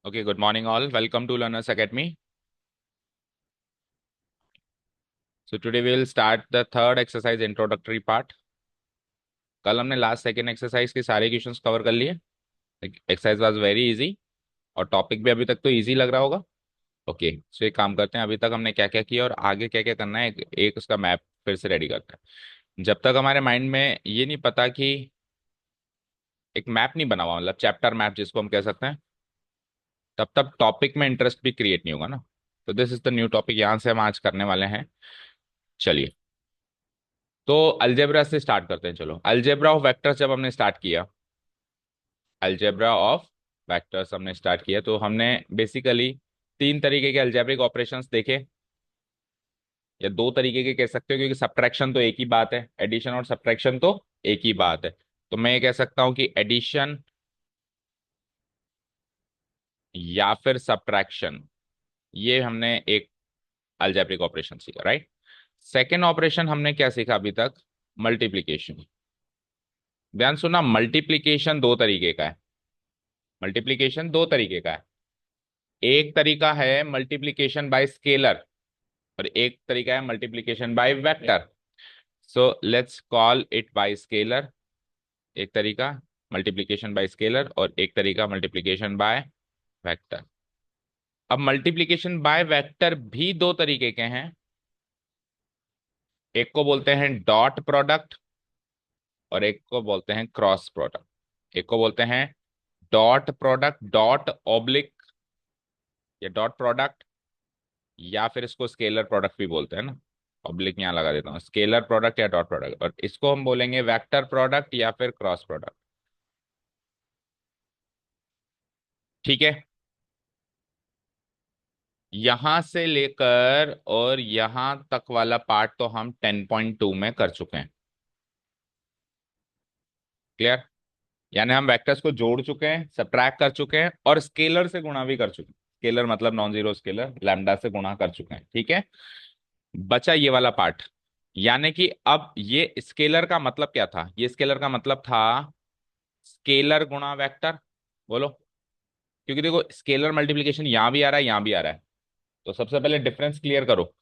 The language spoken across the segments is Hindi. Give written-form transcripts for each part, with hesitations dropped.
Okay, good morning all. Welcome to Learners Academy. So today we will start the third exercise introductory part. कल हमने लास्ट सेकेंड एक्सरसाइज के सारे क्वेश्चंस कवर कर लिए. एक्सरसाइज वाज वेरी इजी और टॉपिक भी अभी तक तो इजी लग रहा होगा. ओके, सो एक काम करते हैं, अभी तक हमने क्या क्या किया और आगे क्या क्या करना है, एक उसका मैप फिर से रेडी करते हैं. जब तक हमारे माइंड में ये नहीं पता कि एक मैप नहीं बना हुआ, मतलब चैप्टर मैप जिसको हम कह सकते हैं, तब तक टॉपिक में इंटरेस्ट भी क्रिएट नहीं होगा ना. तो this is the new topic, यहाँ से हम आज करने वाले हैं. चलिए, तो अलजेब्रा से स्टार्ट करते हैं. चलो, अलजेब्रा ऑफ वेक्टर्स जब हमने स्टार्ट किया, अलजेब्रा ऑफ वेक्टर्स हमने स्टार्ट किया, तो हमने बेसिकली तीन तरीके के अलजेब्रिक ऑपरेशंस देखे, या दो तरीके के कह सकते हो, क्योंकि सब्ट्रैक्शन तो एक ही बात है, एडिशन और सब्ट्रैक्शन तो एक ही बात है. तो मैं ये कह सकता हूं कि एडिशन या फिर सब्ट्रैक्शन, ये हमने एक अलजेब्रिक ऑपरेशन सीखा, राइट. सेकेंड ऑपरेशन हमने क्या सीखा अभी तक? मल्टीप्लीकेशन. ध्यान सुना, मल्टीप्लीकेशन दो तरीके का है. मल्टीप्लीकेशन दो तरीके का है. एक तरीका है मल्टीप्लीकेशन बाय स्केलर और एक तरीका है multiplication by vector. So let's call it by scalar. एक तरीका मल्टीप्लीकेशन बाय स्केलर और एक तरीका मल्टीप्लीकेशन बाय वेक्टर. अब मल्टीप्लीकेशन बाय वेक्टर भी दो तरीके के हैं. एक को बोलते हैं डॉट प्रोडक्ट और एक को बोलते हैं क्रॉस प्रोडक्ट. एक को बोलते हैं डॉट प्रोडक्ट, डॉट ऑब्लिक या डॉट प्रोडक्ट, या फिर इसको स्केलर प्रोडक्ट भी बोलते हैं ना. ऑब्लिक यहाँ लगा देता हूँ, स्केलर प्रोडक्ट या डॉट प्रोडक्ट. और इसको हम बोलेंगे वेक्टर प्रोडक्ट या फिर क्रॉस प्रोडक्ट. ठीक है, यहां से लेकर और यहां तक वाला पार्ट तो हम 10.2 में कर चुके हैं. क्लियर? यानी हम वेक्टर्स को जोड़ चुके हैं, सब्ट्रैक्ट कर चुके हैं और स्केलर से गुणा भी कर चुके हैं. स्केलर मतलब नॉन जीरो स्केलर, लैम्डा से गुणा कर चुके हैं. ठीक है, बचा ये वाला पार्ट. यानी कि अब ये स्केलर का मतलब क्या था? ये स्केलर का मतलब था स्केलर गुणा वेक्टर. बोलो, क्योंकि देखो स्केलर मल्टीप्लीकेशन यहां भी आ रहा है, यहां भी आ रहा है. तो सबसे पहले डिफरेंस क्लियर करो.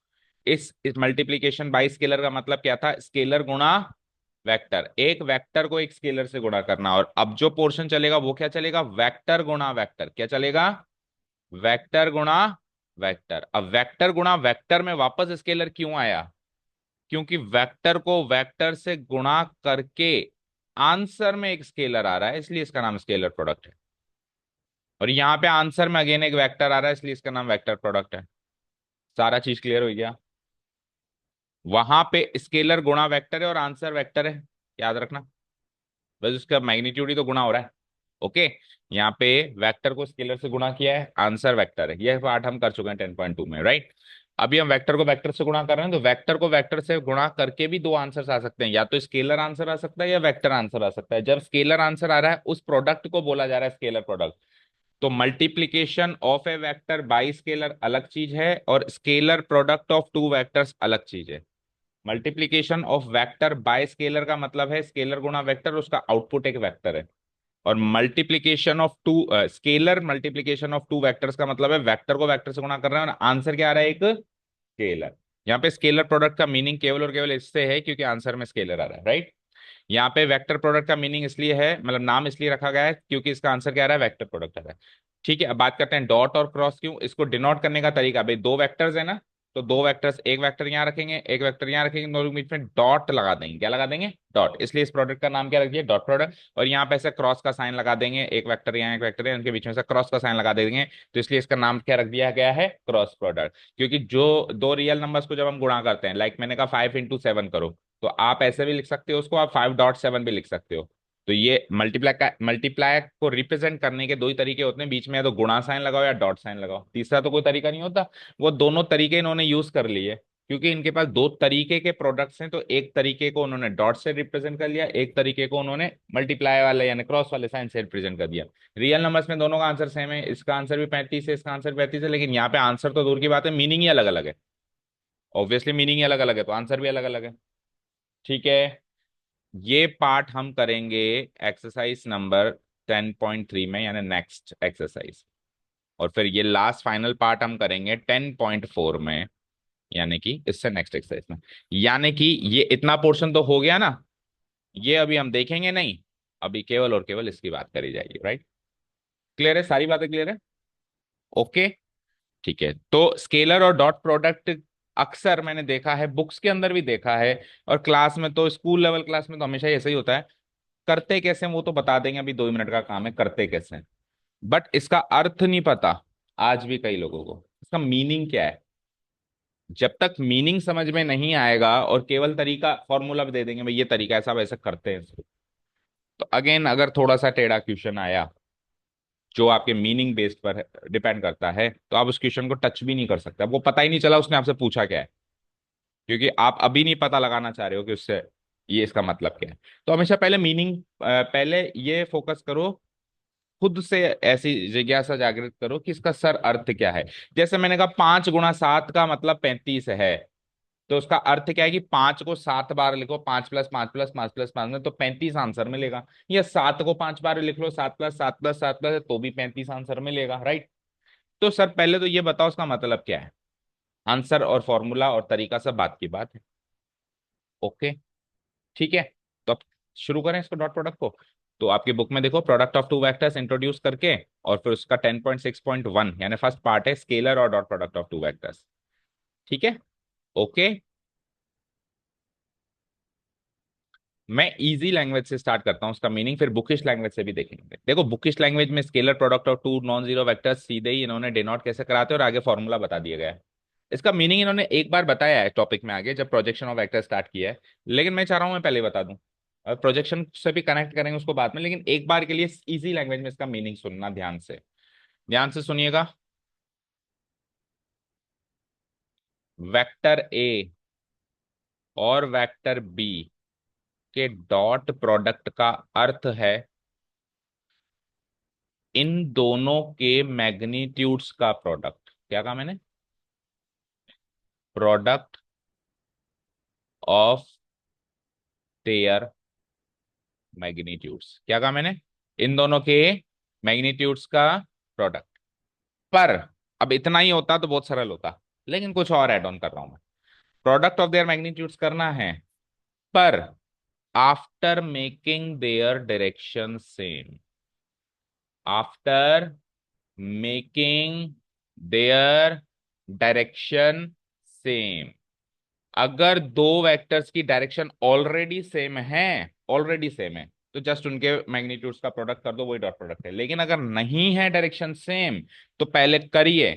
इस मल्टीप्लीकेशन बाय स्केलर का मतलब क्या था? स्केलर गुणा वेक्टर. एक वेक्टर को एक स्केलर से गुणा करना. और अब जो पोर्शन चलेगा वो क्या चलेगा? वेक्टर गुणा वेक्टर. क्या चलेगा? वेक्टर गुणा वेक्टर. अब वेक्टर गुणा वेक्टर में वापस स्केलर क्यों आया? क्योंकि वेक्टर को वेक्टर से गुणा करके आंसर में एक स्केलर आ रहा है, इसलिए इसका नाम स्केलर प्रोडक्ट है. और यहाँ पे आंसर में अगेन एक वेक्टर आ रहा है, इसलिए इसका नाम वेक्टर प्रोडक्ट है. सारा चीज क्लियर हो गया? वहां पे स्केलर गुणा वेक्टर है और आंसर वेक्टर है, याद रखना. बस उसका मैग्नीट्यूड ही तो गुणा हो रहा है. ओके, यहाँ पे वेक्टर को स्केलर से गुणा किया है, आंसर वेक्टर है. यह पार्ट हम कर चुके हैं 10.2 में, राइट. अभी हम वेक्टर को वेक्टर से गुणा कर रहे हैं, तो वेक्टर को वेक्टर से गुणा करके भी दो आंसर्स आ सकते हैं. या तो स्केलर आंसर आ सकता है या वेक्टर आंसर आ सकता है. जब स्केलर आंसर आ रहा है, उस प्रोडक्ट को बोला जा रहा है स्केलर प्रोडक्ट. तो multiplication of A vector by scalar अलग चीज है और scalar product of two vectors अलग चीज है. Multiplication of vector by scalar का मतलब है स्केलर गुणा वेक्टर, उसका आउटपुट एक वेक्टर है. और multiplication of two scalar multiplication of two vectors का मतलब है वेक्टर को वेक्टर से गुणा कर रहे हैं और आंसर क्या आ रहा है? एक स्केलर. यहाँ पे स्केलर प्रोडक्ट का मीनिंग केवल और केवल इससे है क्योंकि आंसर में स्केलर आ रहा है, राइट. यहाँ पे वेक्टर प्रोडक्ट का मीनिंग इसलिए है, मतलब नाम इसलिए रखा गया है क्योंकि इसका आंसर क्या आ रहा है? वेक्टर प्रोडक्ट आ रहा है. ठीक है, अब बात करते हैं डॉट और क्रॉस. क्यों? इसको डिनोट करने का तरीका, भाई दो वेक्टर्स है ना, तो दो वेक्टर्स, एक वेक्टर यहाँ रखेंगे एक वेक्टर यहाँ रखेंगे, दोनों के बीच में डॉट लगा देंगे. क्या लगा देंगे? डॉट. इसलिए इस प्रोडक्ट का नाम क्या रख दिया? Dot product. और यहाँ पे ऐसे क्रॉस का साइन लगा देंगे, एक वेक्टर यहाँ एक वेक्टर है, उनके बीच में से क्रॉस का साइन लगा देंगे, तो इसलिए इसका नाम क्या रख दिया गया है? Cross product. क्योंकि जो दो रियल नंबर्स को जब हम गुणा करते हैं, लाइक मैंने कहा 5 into 7 करो, तो आप ऐसे भी लिख सकते हो उसको, आप 5.7 भी लिख सकते हो. तो ये मल्टीप्लाई को रिप्रेजेंट करने के दो ही तरीके होते हैं, बीच में या तो गुणा साइन लगाओ या डॉट साइन लगाओ, तीसरा तो कोई तरीका नहीं होता. वो दोनों तरीके इन्होंने यूज कर लिए क्योंकि इनके पास दो तरीके के प्रोडक्ट्स हैं. तो एक तरीके को उन्होंने डॉट से रिप्रेजेंट कर लिया, एक तरीके को उन्होंने मल्टीप्लाई वाले यानी क्रॉस वाले साइन से रिप्रेजेंट कर दिया. रियल नंबर्स में दोनों का आंसर सेम है, इसका आंसर भी 35 है, इसका आंसर 35 है, लेकिन यहाँ पे आंसर तो दूर की बात है, मीनिंग ही अलग अलग है. ऑब्वियसली मीनिंग ही अलग अलग है तो आंसर भी अलग अलग है. ठीक है, ये पार्ट हम करेंगे एक्सरसाइज नंबर 10.3 में, यानी नेक्स्ट एक्सरसाइज. और फिर ये लास्ट फाइनल पार्ट हम करेंगे 10.4 में, यानी कि इससे नेक्स्ट एक्सरसाइज में। यानी कि ये इतना पोर्शन तो हो गया ना, ये अभी हम देखेंगे नहीं, अभी केवल और केवल इसकी बात करी जाएगी। राइट? क्लियर है? सारी बातें क्लियर है? ओके, ठीक है। तो स्केलर और डॉट प्रोडक्ट अक्सर मैंने देखा है, बुक्स के अंदर भी देखा है, और क्लास में तो, स्कूल लेवल क्लास में तो हमेशा ऐसा ही होता है। करते कैसे हैं वो तो बता देंगे, अभी 2 मिनट का काम है, करते कैसे हैं। बट इसका अर्थ नहीं पता आज भी कई लोगों को, इसका मीनिंग क्या है। जब तक मीनिंग समझ में नहीं आएगा और केवल तरीका फॉर्मूला भी दे देंगे भाई ये तरीका ऐसा वैसा करते हैं इसको, तो अगेन अगर थोड़ा सा टेढ़ा क्वेश्चन आया जो आपके मीनिंग बेस्ड पर डिपेंड करता है, तो आप उस क्वेश्चन को टच भी नहीं कर सकते, आपको पता ही नहीं चला उसने आपसे पूछा क्या है, क्योंकि आप अभी नहीं पता लगाना चाह रहे हो कि उससे ये इसका मतलब क्या है। तो हमेशा पहले मीनिंग, पहले ये फोकस करो, खुद से ऐसी जिज्ञासा जागृत करो कि इसका सर अर्थ क्या है। जैसे मैंने कहा 5 × 7 का मतलब 35 है, तो उसका अर्थ क्या है कि 5 को 7 बार लिखो, 5 + 5 + 5 + 5 में तो 35 आंसर मिलेगा। या 7 को 5 बार लिख लो, 7 + 7 + 7 + तो भी 35 आंसर मिलेगा। राइट? तो सर पहले तो ये बताओ उसका मतलब क्या है। आंसर और फॉर्मूला और तरीका सब बात की बात है। ओके, ठीक है। तो अब शुरू करें इसको, डॉट प्रोडक्ट को। तो आपकी बुक में देखो, product of two vectors introduce करके, और फिर उसका 10.6.1 यानी फर्स्ट पार्ट है स्केलर और dot product of two vectors. ठीक है, ओके। मैं इजी लैंग्वेज से स्टार्ट करता हूं उसका मीनिंग, फिर बुकिश लैंग्वेज से भी देखेंगे। देखो, बुकिश लैंग्वेज में scalar product of two non zero vectors सीधे ही इन्होंने डिनोट कैसे कराते हैं और आगे फॉर्मूला बता दिया गया है। इसका मीनिंग इन्होंने एक बार बताया है टॉपिक में आगे, जब प्रोजेक्शन ऑफ वेक्टर स्टार्ट किया है, लेकिन मैं चाह रहा हूं मैं पहले ही बता दूं। और प्रोजेक्शन से भी कनेक्ट करेंगे उसको बाद में, लेकिन एक बार के लिए इजी लैंग्वेज में इसका मीनिंग सुनना ध्यान से, ध्यान से सुनिएगा। वेक्टर ए और वेक्टर बी के डॉट प्रोडक्ट का अर्थ है इन दोनों के मैग्नीट्यूड्स का प्रोडक्ट। क्या कहा मैंने? Product of their magnitudes. क्या कहा मैंने? इन दोनों के मैग्नीट्यूड्स का प्रोडक्ट। पर अब इतना ही होता तो बहुत सरल होता, लेकिन कुछ और ऐड ऑन कर रहा हूं मैं। प्रोडक्ट ऑफ देयर मैग्नीट्यूड्स करना है, पर after making their direction same. After making their direction same. अगर दो वेक्टर्स की डायरेक्शन ऑलरेडी सेम है, तो जस्ट उनके मैग्नीट्यूड्स का प्रोडक्ट कर दो, वही डॉट प्रोडक्ट है। लेकिन अगर नहीं है डायरेक्शन सेम, तो पहले करिए,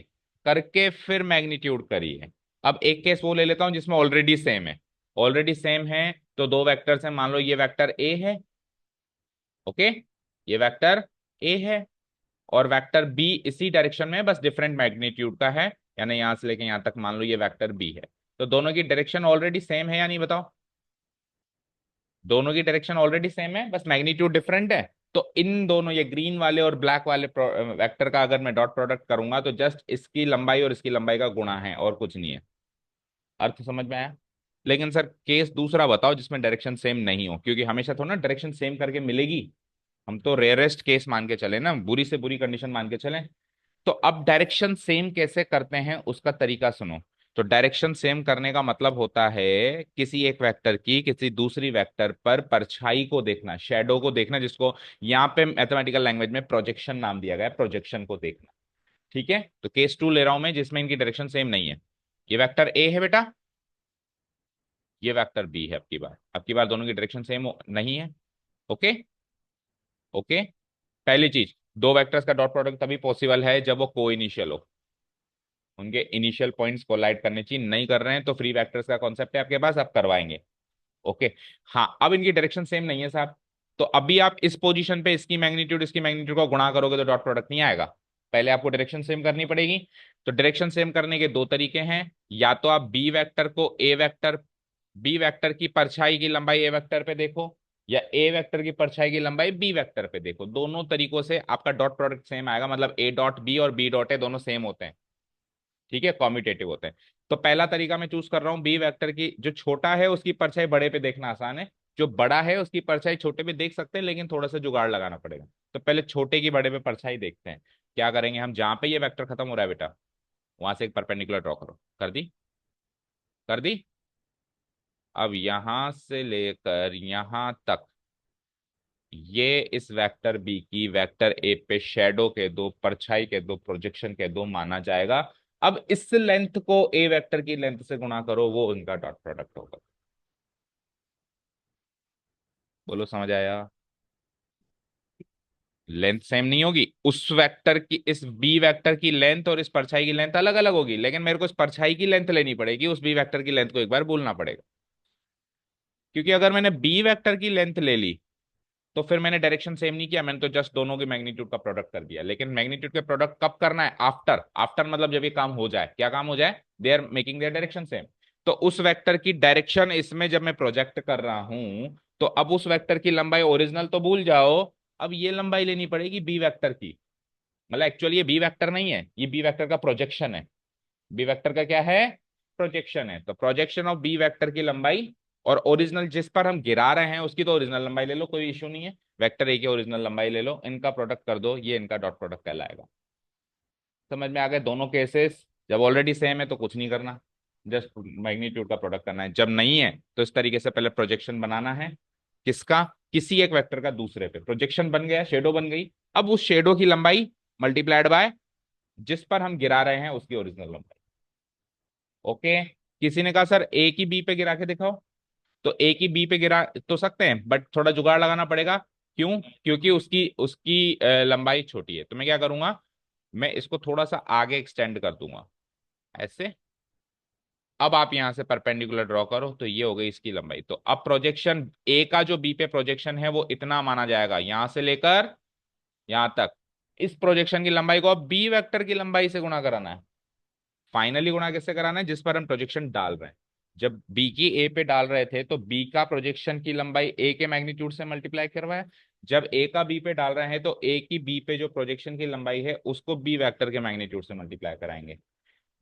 करके फिर मैग्नीट्यूड करिए। अब एक केस वो ले लेता हूं जिसमें ऑलरेडी सेम है। ऑलरेडी सेम है तो दो वेक्टर्स हैं, मान लो ये वेक्टर ए है। ओके, ये वेक्टर ए है, और वेक्टर बी इसी डायरेक्शन में है, बस डिफरेंट मैग्नीट्यूड का है, यानी यहां से लेके यहां तक मान लो ये वेक्टर बी है। तो दोनों की डायरेक्शन ऑलरेडी सेम है या नहीं, बताओ? दोनों की डायरेक्शन ऑलरेडी सेम है, बस मैग्नीट्यूड डिफरेंट है। तो इन दोनों, ये ग्रीन वाले और ब्लैक वाले वेक्टर का अगर मैं डॉट प्रोडक्ट करूंगा, तो जस्ट इसकी लंबाई और इसकी लंबाई का गुणा है, और कुछ नहीं है। अर्थ समझ में आया? लेकिन सर केस दूसरा बताओ जिसमें डायरेक्शन सेम नहीं हो, क्योंकि हमेशा थोड़ा ना डायरेक्शन सेम करके मिलेगी। हम तो रेयरेस्ट केस मान के चले ना, बुरी से बुरी कंडीशन मान के चले। तो अब डायरेक्शन सेम कैसे करते हैं उसका तरीका सुनो। तो डायरेक्शन सेम करने का मतलब होता है किसी एक वेक्टर की किसी दूसरी वेक्टर पर परछाई को देखना, शेडो को देखना, जिसको यहाँ पे मैथमेटिकल लैंग्वेज में प्रोजेक्शन नाम दिया गया है, प्रोजेक्शन को देखना। ठीक है, तो केस 2 ले रहा हूं मैं जिसमें इनकी डायरेक्शन सेम नहीं है। ये वेक्टर ए है बेटा, ये वेक्टर बी है। अब की बार दोनों की डायरेक्शन सेम नहीं है। Okay, okay. पहली चीज, दो वेक्टर्स का डॉट प्रोडक्ट तभी पॉसिबल है जब वो को इनिशियल हो, उनके इनिशियल पॉइंट्स कोलाइड करने चाहिए, नहीं कर रहे हैं तो फ्री वेक्टर्स का कॉन्सेप्ट है आपके पास, आप करवाएंगे। ओके, हाँ। अब इनकी डायरेक्शन सेम नहीं है साहब, तो अभी आप इस पोजीशन पे इसकी मैग्नीट्यूड को गुणा करोगे तो डॉट प्रोडक्ट नहीं आएगा। पहले आपको डायरेक्शन सेम करनी पड़ेगी। तो डायरेक्शन सेम करने के दो तरीके हैं, या तो आप बी वेक्टर की परछाई की लंबाई ए वेक्टर पे देखो, या ए वेक्टर की परछाई की लंबाई बी वेक्टर पे देखो। दोनों तरीकों से आपका डॉट प्रोडक्ट सेम आएगा, मतलब ए डॉट बी और बी डॉट ए दोनों सेम होते हैं। ठीक है, कॉम्यूटेटिव होते हैं। तो पहला तरीका मैं चूज कर रहा हूं, बी वेक्टर की जो छोटा है उसकी परछाई बड़े पे देखना आसान है, जो बड़ा है उसकी परछाई छोटे पे देख सकते हैं, लेकिन थोड़ा सा जुगाड़ लगाना पड़ेगा। तो पहले छोटे की बड़े पे परछाई देखते हैं। क्या करेंगे हम, जहां पे ये वेक्टर खत्म हो रहा है बेटा, वहां से एक परपेंडिकुलर ड्रॉ करो। कर दी? कर दी? अब यहां से लेकर यहां तक ये इस वेक्टर बी की वेक्टर ए पे शेडो के दो, परछाई के दो, प्रोजेक्शन के दो माना जाएगा। अब इस लेंथ को ए वेक्टर की लेंथ से गुणा करो, वो उनका डॉट प्रोडक्ट होगा। बोलो समझ आया? लेंथ सेम नहीं होगी, उस वेक्टर की, इस बी वेक्टर की लेंथ और इस परछाई की लेंथ अलग अलग होगी, लेकिन मेरे को इस परछाई की लेंथ लेनी पड़ेगी, उस बी वेक्टर की लेंथ को एक बार बोलना पड़ेगा। क्योंकि अगर मैंने बी वेक्टर की लेंथ ले ली तो फिर मैंने डायरेक्शन सेम नहीं किया, मैंने तो जस्ट दोनों के मैग्नीट्यूड का प्रोडक्ट कर दिया। लेकिन मैग्नीट्यूड के प्रोडक्ट कब करना है? आफ्टर। आफ्टर मतलब जब ये काम हो जाए। क्या काम हो जाए? They are making their direction same. तो उस वेक्टर की डायरेक्शन इसमें जब मैं प्रोजेक्ट कर रहा हूं, तो अब उस वेक्टर की लंबाई ओरिजिनल तो भूल जाओ, अब ये लंबाई लेनी पड़ेगी बी वेक्टर की। मतलब एक्चुअली ये बी वेक्टर नहीं है, ये बी वेक्टर का प्रोजेक्शन है। बी वेक्टर का क्या है? प्रोजेक्शन है। तो प्रोजेक्शन ऑफ बी वेक्टर की लंबाई, और ओरिजिनल जिस पर हम गिरा रहे हैं उसकी तो ओरिजिनल लंबाई ले लो, कोई इशू नहीं है। वेक्टर ए की ओरिजिनल लंबाई ले लो, इनका प्रोडक्ट कर दो, ये इनका डॉट प्रोडक्ट कहलाएगा। समझ में आ गए दोनों केसेस? जब ऑलरेडी सेम है तो कुछ नहीं करना, जस्ट मैग्नीट्यूड का प्रोडक्ट करना है। जब नहीं है तो इस तरीके से पहले प्रोजेक्शन बनाना है। किसका? किसी एक वेक्टर का दूसरे पे। प्रोजेक्शन बन गया, शेडो बन गई। अब उस शेडो की लंबाई मल्टीप्लाइड बाय जिस पर हम गिरा रहे हैं उसकी ओरिजिनल लंबाई। ओके। किसी ने कहा सर ए की बी पे गिरा के दिखाओ, तो ए की बी पे गिरा तो सकते हैं, बट थोड़ा जुगाड़ लगाना पड़ेगा। क्यों? क्योंकि उसकी उसकी लंबाई छोटी है। तो मैं क्या करूंगा, मैं इसको थोड़ा सा आगे एक्सटेंड कर दूंगा, ऐसे। अब आप यहां से परपेंडिकुलर ड्रॉ करो, तो ये हो गई इसकी लंबाई। तो अब प्रोजेक्शन ए का जो बी पे प्रोजेक्शन है वो इतना माना जाएगा, यहां से लेकर यहां तक। इस प्रोजेक्शन की लंबाई को अब बी वेक्टर की लंबाई से गुणा कराना है। फाइनली गुणा किससे कराना है? जिस पर हम प्रोजेक्शन डाल रहे हैं। जब बी की ए पे डाल रहे थे तो बी का प्रोजेक्शन की लंबाई ए के मैग्नीट्यूड से मल्टीप्लाई करवाया। जब ए का बी पे डाल रहे हैं तो ए की बी पे जो प्रोजेक्शन की लंबाई है उसको बी वेक्टर के मैग्नीट्यूड से मल्टीप्लाई कराएंगे।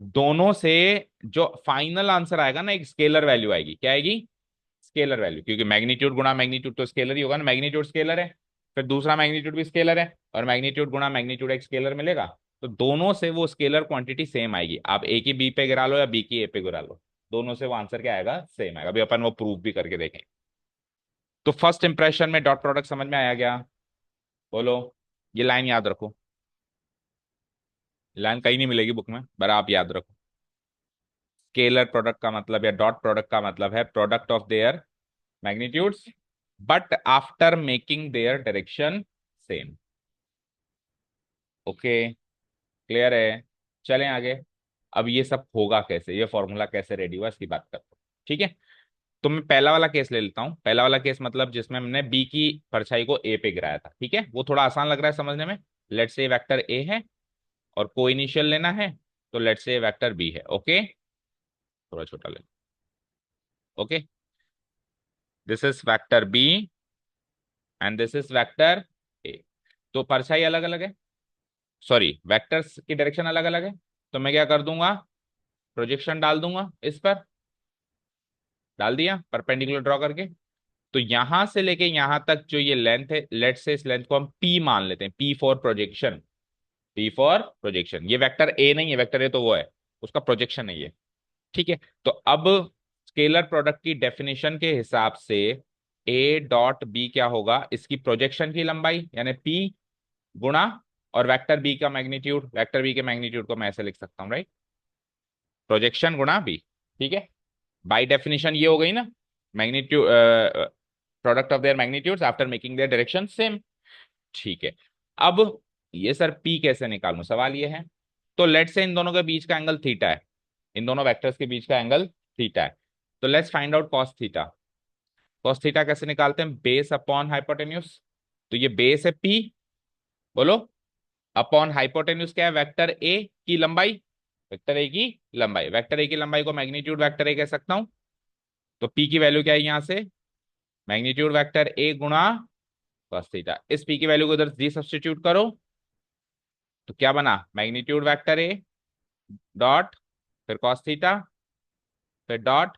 दोनों से जो फाइनल आंसर आएगा ना, एक स्केलर वैल्यू आएगी। क्या आएगी? Scalar value. क्योंकि मैग्नीट्यूड गुणा मैग्नीट्यूड तो स्केलर ही होगा ना, मैग्नीट्यूड स्केलर है, फिर दूसरा मैग्नीट्यूड भी स्केलर है, और मैग्नीट्यूड गुणा मैग्नीट्यूड एक स्केलर मिलेगा। तो दोनों से वो स्केलर क्वांटिटी सेम आएगी। आप ए की बी पे गिरा लो या बी की ए पे गिरा लो, दोनों से वो आंसर क्या आएगा? सेम आएगा। अभी अपन वो प्रूफ भी करके देखें। तो फर्स्ट इंप्रेशन में डॉट प्रोडक्ट समझ में आया क्या? बोलो। ये लाइन याद रखो, लाइन कहीं नहीं मिलेगी बुक में, पर आप याद रखो। स्केलर प्रोडक्ट का मतलब या डॉट प्रोडक्ट का मतलब है product of their magnitudes but after making their direction same. Okay, clear है? चलें आगे। अब ये सब होगा कैसे, ये फॉर्मूला कैसे रेडी हुआ, इसकी बात करते हैं। ठीक है। तो मैं पहला वाला केस ले लेता हूं। पहला वाला केस मतलब जिसमें हमने बी की परछाई को ए पे गिराया था। ठीक है, वो थोड़ा आसान लग रहा है समझने में। लेट्स से वेक्टर ए है और को इनिशियल लेना है, तो लेट्स से वेक्टर बी है। ओके, थोड़ा छोटा ले। Okay, this is vector B and this is vector A. तो परछाई अलग अलग है, सॉरी वेक्टर्स की डायरेक्शन अलग अलग है। तो मैं क्या कर दूंगा, प्रोजेक्शन डाल दूंगा, इस पर डाल दिया परपेंडिकुलर ड्रॉ करके। तो यहां से लेके यहां तक जो ये लेंथ है, लेट से इस लेंथ को हम पी मान लेते हैं, P for projection. P for projection, ये वेक्टर ए नहीं है, वेक्टर ए तो वो है, उसका प्रोजेक्शन है ये। ठीक है। तो अब स्केलर प्रोडक्ट की डेफिनेशन के हिसाब से ए डॉट बी क्या होगा, इसकी प्रोजेक्शन की लंबाई यानी पी गुणा, और वेक्टर बी का मैग्नीट्यूड, वेक्टर बी के मैग्नीट्यूड को मैं ऐसे लिख सकता हूँ, राइट? प्रोजेक्शन गुणा बी। ठीक है, बाय डेफिनेशन ये हो गई ना, magnitude, product of their magnitudes after making their direction same. ठीक है। अब ये सर पी कैसे निकालूं, सवाल ये है। तो लेट से इन दोनों के बीच का एंगल थीटा है, इन दोनों वेक्टर्स के बीच का एंगल थीटा है। तो let's find out cos theta. Cos theta कैसे निकालते हैं? Base upon hypotenuse. तो ये बेस है पी, बोलो, अपॉन हाइपोटेन्यूज क्या है? वेक्टर ए की लंबाई। वेक्टर ए की लंबाई, वेक्टर ए की लंबाई को मैग्नीट्यूड वेक्टर ए कह सकता हूं। तो पी की वैल्यू क्या है यहां से? मैग्नीट्यूड वेक्टर ए गुणा कॉस थीटा। इस पी की वैल्यू को इधर जी सब्स्टिट्यूट करो, तो क्या बना? मैग्नीट्यूड वेक्टर ए डॉट, फिर कॉस थीटा, फिर डॉट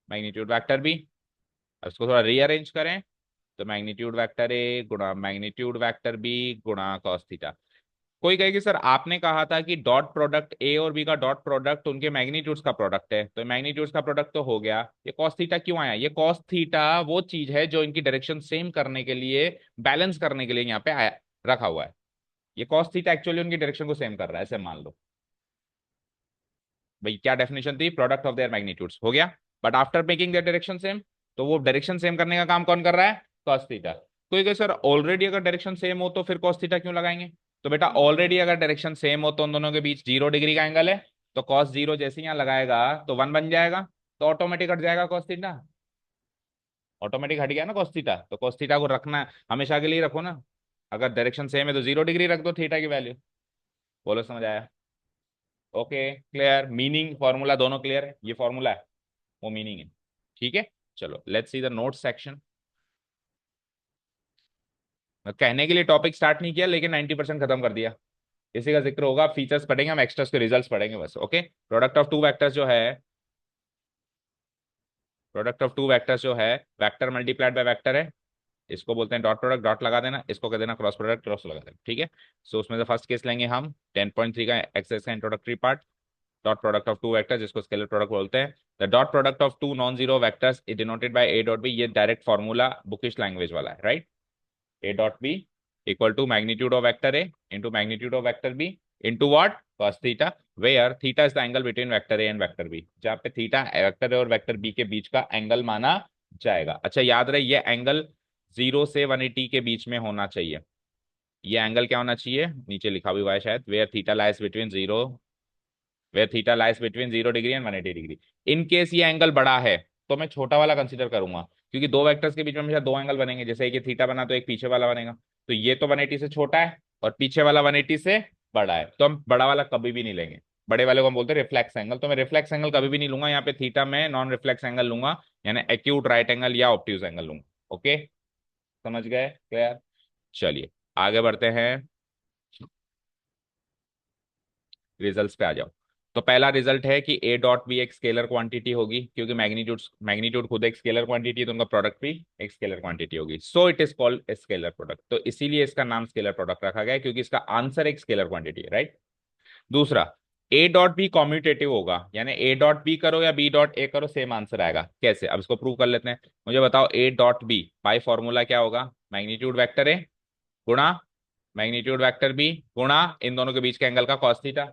मैग्नीट्यूड वेक्टर बी। अब इसको थोड़ा रीअरेंज करें, तो मैग्नीट्यूड वेक्टर ए गुणा मैग्नीट्यूड वेक्टर बी गुणा कॉस थीटा। कोई कहेगी सर आपने कहा था कि डॉट प्रोडक्ट ए और बी का डॉट प्रोडक्ट उनके मैग्नीट्यूड्स का प्रोडक्ट है, तो मैग्नीट्यूड्स का प्रोडक्ट तो हो गया, ये कॉस थीटा क्यों आया? ये कॉस थीटा वो चीज है जो इनकी डायरेक्शन सेम करने के लिए, बैलेंस करने के लिए यहाँ पे आया रखा हुआ है। ये कॉस थीटा एक्चुअली उनकी डायरेक्शन को सेम कर रहा है, ऐसे मान लो। भाई क्या डेफिनेशन थी? प्रोडक्ट ऑफ देयर मैग्नीट्यूड्स हो गया, but after making their direction same. तो वो डायरेक्शन सेम करने का काम कौन कर रहा है? Cos theta. कोई कहे सर ऑलरेडी अगर डायरेक्शन सेम हो तो फिर कॉस थीटा क्यों लगाएंगे? तो बेटा ऑलरेडी अगर डायरेक्शन सेम हो तो उन दोनों के बीच 0 डिग्री का एंगल है, तो कॉस जीरो जैसे ही यहाँ लगाएगा तो 1 बन जाएगा, तो ऑटोमेटिक हट जाएगा कॉस थीटा। ऑटोमेटिक हट गया ना कॉस थीटा, तो कॉस थीटा को रखना हमेशा के लिए रखो ना। अगर डायरेक्शन सेम है तो 0 डिग्री रख दो थीटा की वैल्यू। बोलो समझ आया? ओके क्लियर, मीनिंग फॉर्मूला दोनों क्लियर है, ये फॉर्मूला है वो मीनिंग है। ठीक है, चलो let's see the note section. कहने के लिए टॉपिक स्टार्ट नहीं किया लेकिन 90% खत्म कर दिया। इसी का जिक्र होगा, फीचर्स पढ़ेंगे हम, एक्स्ट्रास के रिजल्ट्स पढ़ेंगे बस। Okay, product of two vectors जो है, प्रोडक्ट ऑफ टू वेक्टर्स जो है वेक्टर मल्टीप्लाइड बाय वेक्टर है, इसको बोलते हैं डॉट प्रोडक्ट, डॉट लगा देना, इसको कह देना क्रॉस प्रोडक्ट, क्रॉस लगा देना। ठीक है, सो उसमें से फर्स्ट केस लेंगे हम 10.3 का एक्सरसाइज का introductory part, dot product of two vectors जिसको स्केलर प्रोडक्ट बोलते हैं। The dot product of two non zero vectors is denoted by A dot B, ये डायरेक्ट फॉर्मूला बुकिश लैंग्वेज वाला है, right? A dot B equal to magnitude of vector A into magnitude of vector B into what? Cos theta, where theta is the angle between vector A and vector B, जहाँ पे थीटा वेक्टर A और वेक्टर B के बीच का एंगल माना जाएगा। अच्छा याद रहे ये एंगल 0 से 180 के बीच में होना चाहिए। ये एंगल क्या होना चाहिए? नीचे लिखा भी हुआ है शायद, where theta lies between zero, where theta lies between 0 degree and 180 degree. In case ये एंगल बड़ा है तो मैं छोटा वाला कंसीडर करूंगा, क्योंकि दो वेक्टर्स के बीच में हमेशा दो एंगल बनेंगे, जैसे एक ये थीटा बना तो एक पीछे वाला बनेगा, तो ये तो 180 से छोटा है और पीछे वाला 180 से बड़ा है, तो हम बड़ा वाला कभी भी नहीं लेंगे। बड़े वाले को हम बोलते हैं रिफ्लेक्स एंगल, तो मैं रिफ्लेक्स एंगल कभी भी नहीं लूंगा यहाँ पे, थीटा में नॉन रिफ्लेक्स एंगल लूंगा, यानी एक्यूट राइट एंगल या ऑब्ट्यूज एंगल लूंगा। ओके, समझ गए? क्लियर? चलिए आगे बढ़ते हैं, रिजल्ट्स पे आ जाओ। तो पहला रिजल्ट है कि ए डॉट भी एक स्केलर क्वांटिटी होगी, क्योंकि मैग्नीट्यूड मैग्नीट्यूड खुद एक स्केलर क्वांटिटी है, तो उनका प्रोडक्ट भी एक स्केलर क्वांटिटी होगी, so it is called a scalar product. तो इसीलिए इसका नाम स्केलर प्रोडक्ट रखा गया है, क्योंकि इसका आंसर एक स्केलर क्वांटिटी है, राइट? दूसरा, ए डॉट बी कॉम्यूटेटिव होगा, यानी ए डॉट बी करो या बी डॉट ए करो सेम आंसर आएगा। कैसे? अब इसको प्रूव कर लेते हैं। मुझे बताओ, A dot B by formula क्या होगा? मैग्नीट्यूड वेक्टर ए गुणा मैग्नीट्यूड वेक्टर बी गुणा इन दोनों के बीच के एंगल का कॉस थीटा,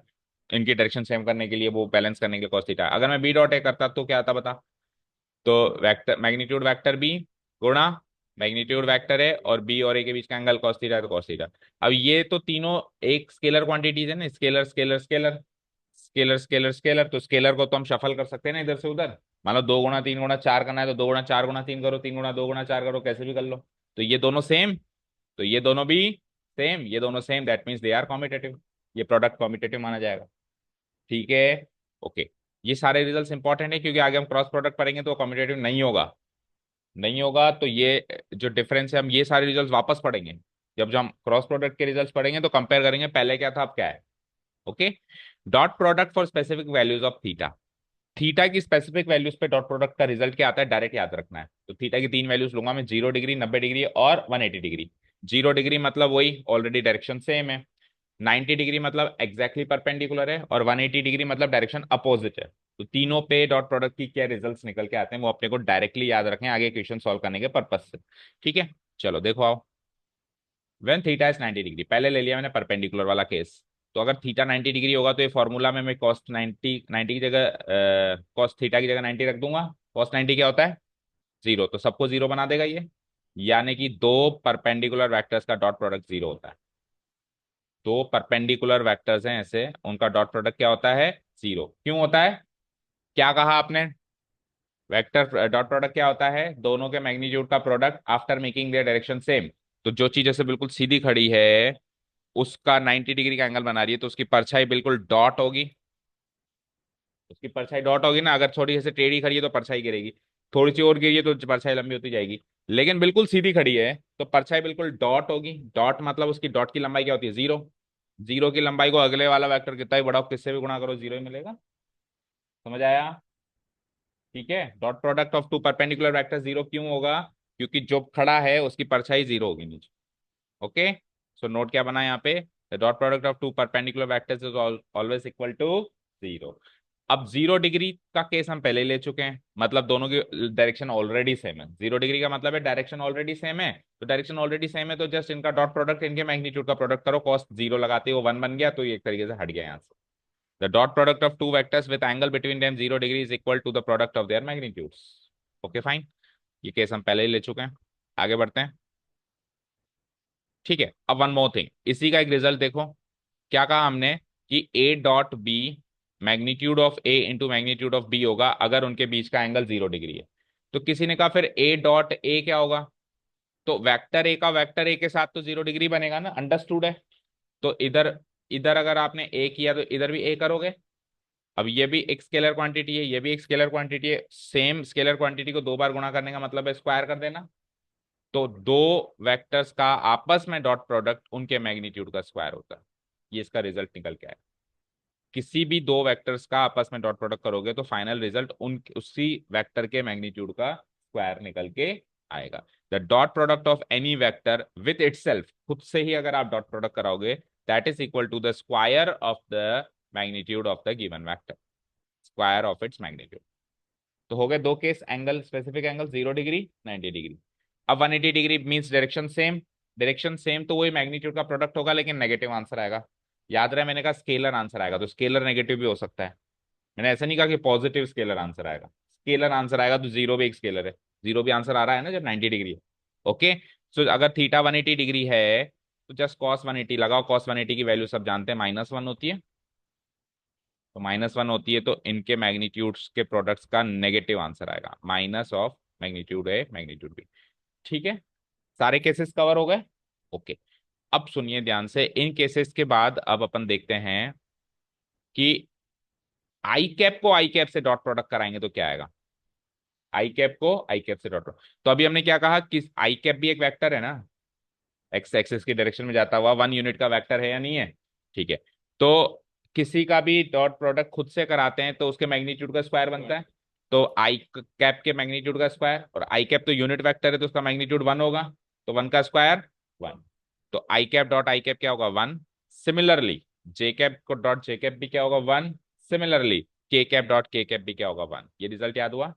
इनकी डायरेक्शन सेम करने के लिए, वो बैलेंस करने के लिए कॉस थीटा। अगर मैं बी डॉट ए करता तो क्या आता बता? तो वेक्टर मैग्नीट्यूड वेक्टर बी गुणा मैग्नीट्यूड वेक्टर है और बी और ए के बीच का एंगल कॉस थीटा है, तो कॉस थीटा। अब ये तो तीनों एक स्केलर क्वांटिटीज है ना, scalar scalar scalar scalar scalar scalar, तो स्केलर को तो हम शफल कर सकते हैं ना इधर से उधर। मान लो 2 गुणा 3 गुणा 4 करना है तो 2 गुणा 4 गुणा 3 करो, 3 गुणा 2 गुणा 4 करो, कैसे भी कर लो। तो ये दोनों सेम, तो ये दोनों भी सेम, ये दोनों same, that means they are competitive, ये प्रोडक्ट कॉम्पिटेटिव माना जाएगा। ठीक है, ओके। ये सारे रिजल्ट्स इंपॉर्टेंट है, क्योंकि आगे हम क्रॉस प्रोडक्ट पढ़ेंगे तो कॉम्पिटेटिव नहीं होगा, नहीं होगा। तो ये जो डिफरेंस है, हम ये सारे रिजल्ट्स वापस पढ़ेंगे, जब हम क्रॉस प्रोडक्ट के रिजल्ट्स पढ़ेंगे तो कंपेयर करेंगे पहले क्या था अब क्या है। Okay, dot product for specific values of theta, theta की स्पेसिफिक वैल्यूज पे डॉट प्रोडक्ट का रिजल्ट क्या आता है डायरेक्ट याद रखना है। तो थीटा की तीन वैल्यूज लूंगा मैं, 0 डिग्री, 90 डिग्री और 180 डिग्री। 0 डिग्री मतलब वही ऑलरेडी डायरेक्शन सेम है, 90 डिग्री मतलब एग्जैक्टली परपेंडिकुलर है, और 180 डिग्री मतलब डायरेक्शन अपोजिट है। तो तीनों पे डॉट प्रोडक्ट की क्या रिजल्ट्स निकल के आते हैं वो अपने को डायरेक्टली याद रखें आगे क्वेश्चन सॉल्व करने के पर्पज से। ठीक है, चलो देखो आओ। वेन थीटा इज 90 डिग्री, पहले ले लिया मैंने परपेंडिकुलर वाला केस, तो अगर थीटा 90 डिग्री होगा तो ये फॉर्मूला में मैं कॉस 90 की जगह कॉस थीटा की जगह 90 रख दूंगा। कॉस 90 क्या होता है? जीरो, तो सबको जीरो बना देगा ये, यानी कि दो परपेंडिकुलर वेक्टर्स का डॉट प्रोडक्ट जीरो होता है। दो परपेंडिकुलर वेक्टर्स हैं ऐसे, उनका डॉट प्रोडक्ट क्या होता है? जीरो। क्यों होता है? क्या कहा आपने? वेक्टर डॉट प्रोडक्ट क्या होता है? दोनों के मैग्नीट्यूड का product after making their direction same. तो जो चीज ऐसे बिल्कुल सीधी खड़ी है उसका 90 डिग्री का एंगल बना रही है, तो उसकी परछाई बिल्कुल डॉट होगी, उसकी परछाई डॉट होगी ना। अगर थोड़ी ऐसे टेढ़ी खड़ी है तो परछाई गिरेगी, थोड़ी सी और गिरी है तो परछाई लंबी होती जाएगी, लेकिन बिल्कुल सीधी खड़ी है तो परछाई बिल्कुल डॉट होगी। डॉट मतलब उसकी डॉट की लंबाई क्या होती है? जीरो। जीरो की लंबाई को अगले वाला वेक्टर कितना ही बड़ा हो किससे भी गुणा करो जीरो ही मिलेगा। समझ आया? ठीक है, dot product of two perpendicular vector zero क्यों होगा? क्योंकि जो खड़ा है उसकी परछाई जीरो होगी नीचे। ओके, सो नोट क्या बना यहाँ पे, the dot product of two perpendicular vectors is always equal to zero. अब 0 डिग्री का केस हम पहले ही ले चुके हैं, मतलब दोनों की डायरेक्शन ऑलरेडी सेम है। 0 डिग्री का मतलब है डायरेक्शन ऑलरेडी सेम है, तो डायरेक्शन ऑलरेडी सेम है तो जस्ट इनका डॉट प्रोडक्ट, इनके मैग्नीट्यूड का प्रोडक्ट करो, कॉस जीरो लगाते हो 1 बन गया, तो ये एक तरीके से हट गया यहाँ से। The dot product of two vectors with angle between them 0 degree is equal to the product of their magnitudes. Okay fine, ये केस हम पहले ही ले चुके हैं, आगे बढ़ते हैं। ठीक है, अब वन मोर थिंग, इसी का एक रिजल्ट देखो। क्या कहा हमने कि A dot B magnitude of A into magnitude of B होगा अगर उनके बीच का एंगल 0 डिग्री है। तो किसी ने कहा फिर ए डॉट ए क्या होगा, तो वेक्टर ए का वेक्टर ए के साथ तो 0 डिग्री बनेगा ना, अंडरस्टूड है। तो इधर, इधर अगर आपने ए किया तो इधर भी ए करोगे। अब ये भी एक स्केलर क्वांटिटी है, ये भी एक स्केलर क्वांटिटी है, सेम स्केलर क्वांटिटी को दो बार गुणा करने का मतलब है स्क्वायर कर देना। तो दो वेक्टर्स का आपस में डॉट प्रोडक्ट उनके मैग्नीट्यूड का स्क्वायर होता है, ये इसका रिजल्ट निकल के आया। किसी भी दो वेक्टर्स का आपस में डॉट प्रोडक्ट करोगे तो फाइनल रिजल्ट उन उसी वेक्टर के मैग्नीट्यूड का स्क्वायर निकल के आएगा। The dot product of any vector with itself, खुद से ही अगर आप डॉट प्रोडक्ट कराओगे, that is equal to the square of the magnitude of the given vector, square of its magnitude. तो हो गए दो case, angle specific angle 0 degree 90 degree. अब 180 degree means direction same, direction same तो वही मैग्नीट्यूड का प्रोडक्ट होगा लेकिन नेगेटिव आंसर आएगा। याद रहे मैंने कहा स्केलर आंसर आएगा, तो स्केलर नेगेटिव भी हो सकता है। मैंने ऐसा नहीं कहा कि पॉजिटिव स्केलर आंसर आएगा, स्केलर आंसर आएगा, तो जीरो भी एक स्केलर है, जीरो भी आंसर आ रहा है ना जब 90 डिग्री है। ओके, सो अगर थीटा 180 डिग्री है तो जस्ट कॉस 180 लगाओ, कॉस 180 की वैल्यू सब जानते हैं -1 होती है, तो -1 होती है तो इनके मैग्नीट्यूड्स के प्रोडक्ट्स का नेगेटिव आंसर आएगा, minus of magnitude A magnitude B. ठीक है, सारे केसेस कवर हो गए। ओके, अब सुनिए ध्यान से, इन केसेस के बाद अब अपन देखते हैं कि आई कैप को आई कैप से डॉट प्रोडक्ट कराएंगे तो क्या आएगा। आई कैप को आई कैप से डॉट प्रोडक्ट, तो अभी हमने क्या कहा कि आई कैप भी एक वेक्टर है ना, एक्स एक्सिस की डायरेक्शन में जाता हुआ 1 यूनिट का वेक्टर है या नहीं है। ठीक है, तो किसी का भी डॉट प्रोडक्ट खुद से कराते हैं तो उसके मैग्नीट्यूड का स्क्वायर बनता है, तो आई कैप के मैग्नीट्यूड का स्क्वायर, और आई कैप तो यूनिट वेक्टर है तो उसका मैग्नीट्यूड 1 होगा, तो 1 का स्क्वायर 1। तो I cap dot I cap क्या होगा 1। सिमिलरली जे कैप को डॉट जे कैप भी क्या होगा 1। सिमिलरली के कैप डॉट के कैप भी क्या होगा 1। ये रिजल्ट याद हुआ,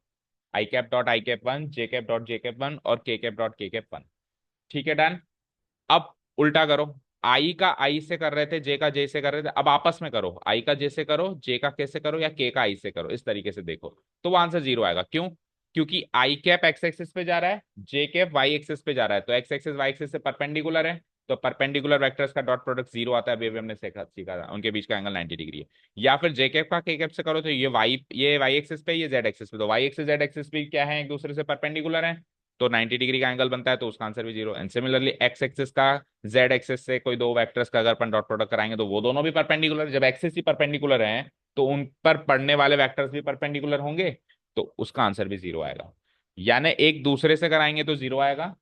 I cap dot I cap 1, J cap dot J cap 1 और के कैप डॉट के कैप 1। ठीक है, डन। अब उल्टा करो, आई का आई से कर रहे थे, जे का जे से कर रहे थे, अब आपस में करो, आई का जे से करो, जे का के से करो, या के का आई से करो, इस तरीके से देखो तो वो आंसर जीरो आएगा। क्यों, क्योंकि आई कैप एक्स एक्सिस पे जा रहा है, जे कैप वाई एक्सिस पे जा रहा है, तो एक्स एक्सिस वाई एक्सिस से परपेंडिकुलर है, तो परपेंडिकुलर वेक्टर्स का डॉट प्रोडक्ट जीरो आता है, अभी हमने सीखा था, उनके बीच का एंगल 90 डिग्री है। या फिर जे कैप का के कैप से करो तो ये वाई एक्सिस पे, ये जेड एक्सिस पे, तो वाई एक्सिस जेड एक्सिस भी क्या है, एक दूसरे से परपेंडिकुलर है, तो 90 डिग्री का एंगल बनता है, तो उसका आंसर भी zero. And similarly x axis का जेड एक्सिस से कोई दो वेक्टर्स का अगर अपन डॉट प्रोडक्ट कराएंगे तो वो दोनों भी परपेंडिकुलर, जब एक्सिस ही परपेंडिकुलर हैं तो उन पर पड़ने वाले वेक्टर्स भी परपेंडिकुलर होंगे, तो उसका आंसर भी जीरो आएगा। यानी एक दूसरे से कराएंगे तो जीरो आएगा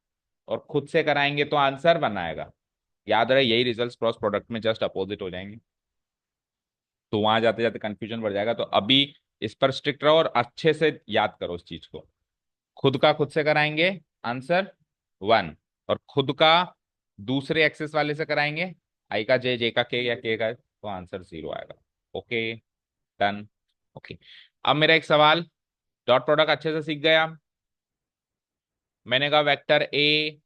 और खुद से कराएंगे तो आंसर वन आएगा। याद रहे यही रिजल्ट क्रॉस प्रोडक्ट में जस्ट अपोजिट हो जाएंगे, तो वहां जाते जाते कंफ्यूजन बढ़ जाएगा। तो अभी इस पर स्ट्रिक्ट रहो और अच्छे से याद करो इस चीज को। खुद का खुद से कराएंगे आंसर वन, और खुद का दूसरे एक्सेस वाले से कराएंगे, आई का जे, जे का के या के का, तो आंसर जीरो आएगा। Okay, done. ओके, अब मेरा एक सवाल, डॉट प्रोडक्ट अच्छे से सीख गया, मैंने कहा वेक्टर ए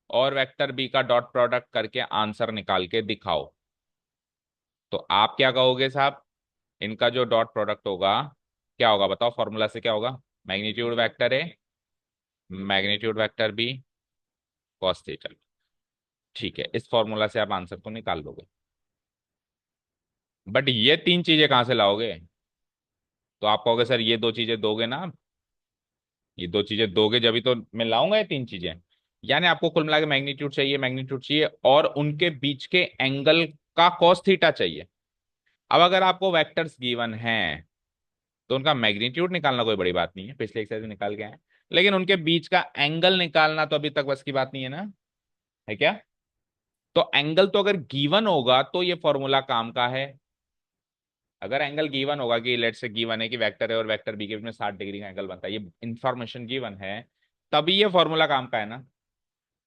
और वेक्टर बी का डॉट प्रोडक्ट करके आंसर निकाल के दिखाओ, तो आप क्या कहोगे साहब, इनका जो डॉट प्रोडक्ट होगा क्या होगा बताओ, फॉर्मूला से क्या होगा, magnitude vector A magnitude vector B cos theta. ठीक है, इस फॉर्मूला से आप आंसर तो निकाल लोगे, बट ये तीन चीजें कहां से लाओगे, तो आप कहोगे सर ये दो चीजें दोगे ना आप? ये दो चीजें दोगे जब ही तो मैं लाऊंगा ये तीन चीजें। यानी आपको कुल मिला के मैग्नीट्यूड चाहिए, मैग्नीट्यूड चाहिए और उनके बीच के एंगल का कॉस थीटा चाहिए। अब अगर आपको वेक्टर्स गिवन हैं तो उनका मैग्नीट्यूड निकालना कोई बड़ी बात नहीं है, पिछले एक्सरसाइज में निकाल के आए, लेकिन उनके बीच का एंगल निकालना तो अभी तक बस की बात नहीं है ना, है क्या। तो एंगल तो अगर गिवन होगा तो ये फॉर्मूला काम का है। अगर एंगल गिवन होगा कि लेट से गिवन है कि वेक्टर है और वेक्टर बी के बीच में 60 डिग्री का एंगल बनता है, ये इंफॉर्मेशन गिवन है, तभी ये फॉर्मूला काम का है ना।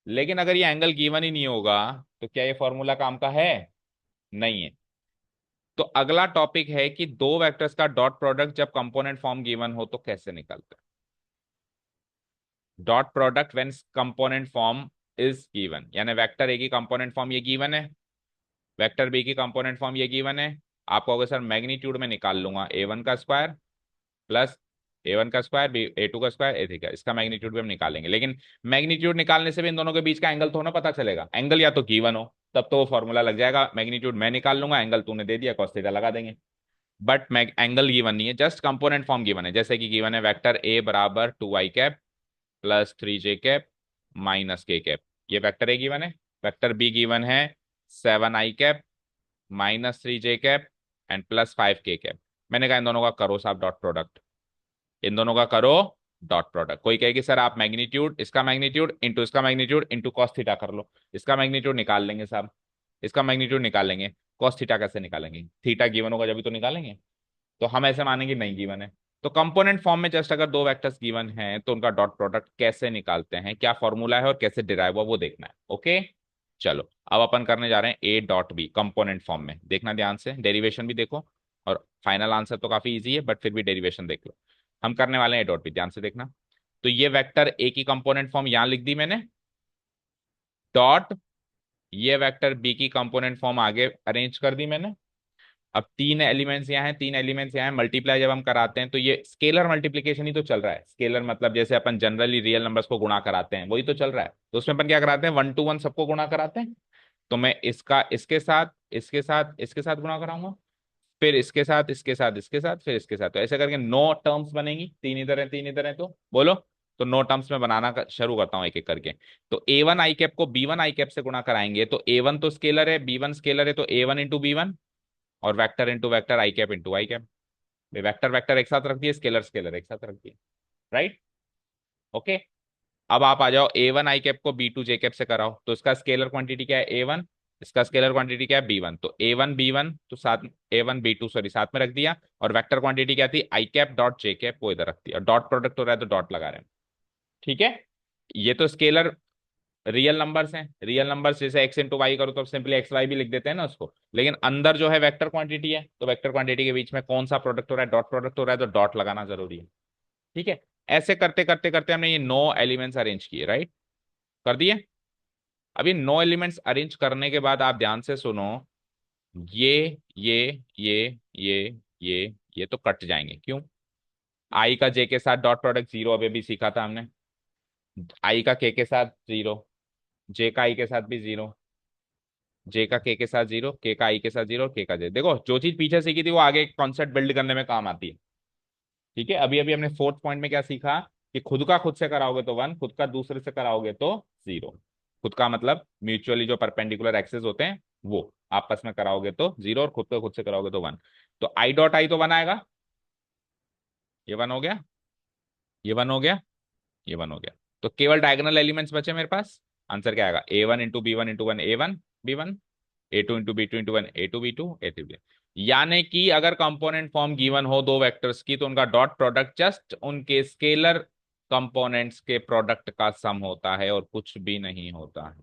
लेकिन अगर ये एंगल गिवन ही नहीं होगा तो क्या ये फॉर्मूला काम का है? नहीं है। तो अगला टॉपिक है कि दो वेक्टर्स का डॉट प्रोडक्ट जब कंपोनेंट फॉर्म गिवन हो तो कैसे निकलता है। Dot product when component form is given, यानी वेक्टर ए की कंपोनेंट फॉर्म ये गिवन है, वेक्टर बी की कंपोनेंट फॉर्म ये गिवन है। आप कहोगे सर मैग्नीट्यूड में निकाल लूंगा, ए वन का स्क्वायर प्लस ए वन का स्क्वायर बी ए टू का स्क्वायर ए थ्री का, इसका मैग्नीट्यूड भी हम निकालेंगे। लेकिन मैग्नीट्यूड निकालने से भी इन दोनों के बीच का एंगल थोड़ा ना पता चलेगा, एंगल या तो गिवन हो तब तो वो फॉर्मूला लग जाएगा, मैग्नीट्यूड मैं निकाल लूंगा, एंगल तूने दे दिया cos थीटा लगा देंगे। बट एंगल गिवन नहीं है, जस्ट कंपोनेंट फॉर्म गिवन है। जैसे कि गिवन है वेक्टर ए बराबर 2i cap plus 3j cap minus के कैप, ये वेक्टर ए गिवन है। वेक्टर बी गिवन है 7i cap minus 3j cap and plus 5k cap. मैंने कहा इन दोनों का करो साहब डॉट प्रोडक्ट, इन दोनों का करो डॉट प्रोडक्ट। कोई कहेगी सर आप मैग्नीट्यूड, इसका मैग्नीट्यूड इंटू इसका मैग्नीट्यूड इंटू कॉस थीटा कर लो, इसका मैग्नीट्यूड निकाल लेंगे साहब, इसका मैग्नीट्यूड निकालेंगे, कॉस थीटा कैसे निकालेंगे? थीटा गिवन होगा जब भी तो निकालेंगे। तो हम ऐसे मानेंगे नहीं गिवन है। तो कंपोनेंट फॉर्म में जस्ट अगर दो वेक्टर्स गिवन हैं तो उनका डॉट प्रोडक्ट कैसे निकालते हैं, क्या फॉर्मूला है और कैसे डिराइव हुआ वो देखना है। ओके चलो अब अपन करने जा रहे हैं A dot B component form में। देखना ध्यान से, डेरिवेशन भी देखो, और फाइनल आंसर तो काफी इजी है बट फिर भी डेरिवेशन देख लो। हम करने वाले हैं ए डॉट बी, ध्यान से देखना। तो ये वेक्टर ए की कंपोनेंट फॉर्म यहां लिख दी मैंने, डॉट ये वेक्टर बी की कंपोनेंट फॉर्म आगे अरेंज कर दी मैंने। अब तीन एलिमेंट्स यहाँ हैं, तीन एलिमेंट्स यहाँ हैं, मल्टीप्लाई जब हम कराते हैं तो ये स्केलर मल्टीप्लिकेशन ही तो चल रहा है। स्केलर मतलब जैसे अपन जनरली रियल नंबर्स को गुणा कराते हैं वही तो चल रहा है। तो उसमें अपन क्या कराते हैं, 1 to 1 सबको गुणा कराते हैं। तो मैं इसका इसके साथ इसके साथ इसके साथ गुणा कराऊंगा, फिर इसके साथ इसके साथ इसके साथ फिर इसके साथ, तो ऐसे करके 9 टर्म्स बनेंगी, तीन इधर है तो बोलो। तो 9 टर्म्स में बनाना शुरू करता हूँ एक एक करके। तो A1i कैप को B1i कैप से गुणा कराएंगे तो A1 तो स्केलर है B1 स्केलर है, तो A1 इंटू B1 और वेक्टर इंटू वेक्टर आई कैप इंटू आई कैप। वेक्टर वेक्टर एक साथ रख दिए, स्केलर स्केलर एक साथ रख दिए, राइट। ओके अब आप आ जाओ A1i कैप को B2j कैप से कराओ, तो इसका स्केलर क्वांटिटी क्या है A1, इसका स्केलर क्वांटिटी क्या है B1, तो A1 B1 तो साथ A1 B2 सॉरी साथ में रख दिया, और वेक्टर क्वांटिटी क्या थी आई कैप डॉट जे कैप वो इधर रख दिया, डॉट प्रोडक्ट हो रहा है तो डॉट लगा रहे हैं। ठीक है ये तो स्केलर रियल नंबर्स हैं, रियल नंबर्स जैसे एक्स इंटू वाई करो तो सिंपली एक्स वाई भी लिख देते हैं ना उसको। लेकिन अंदर जो है वेक्टर क्वांटिटी है, तो वेक्टर क्वांटिटी के बीच में कौन सा प्रोडक्ट हो रहा है, डॉट प्रोडक्ट हो रहा है, तो डॉट लगाना जरूरी है। ठीक है ऐसे करते करते करते हमने ये 9 एलिमेंट्स अरेंज किए, राइट, कर दिए। अब ये 9 एलिमेंट्स अरेंज करने के बाद आप ध्यान से सुनो, ये ये ये ये ये ये तो कट जाएंगे, क्यों? आई का जे के साथ डॉट प्रोडक्ट जीरो, अभी भी सीखा था हमने। आई का के साथ जीरो, जे का आई के साथ भी जीरो, जे का के साथ जीरो, के का आई के साथ जीरो, के का जे। देखो जो चीज पीछे सीखी थी वो आगे कॉन्सेप्ट बिल्ड करने में काम आती है। ठीक है अभी अभी हमने फोर्थ पॉइंट में क्या सीखा, कि खुद का खुद से कराओगे तो 1, खुद का दूसरे से कराओगे तो 0। खुद का मतलब म्यूचुअली जो परपेंडिकुलर एक्सेस होते हैं वो आपस में कराओगे तो 0, और खुद का खुद से कराओगे तो 1। तो आई डॉट आई तो 1 आएगा, ये 1 हो गया, ये 1 हो गया, ये 1 हो गया। तो केवल डायगोनल एलिमेंट्स बचे मेरे पास। आंसर क्या आएगा, A1 into B1 into 1 A1 B1, A2 into B2 into 1 A2 B2 A3 B। यानी कि अगर कंपोनेंट फॉर्म गिवन हो दो वेक्टर्स की तो उनका डॉट प्रोडक्ट जस्ट उनके स्केलर कंपोनेंट्स के प्रोडक्ट का सम होता है और कुछ भी नहीं होता है।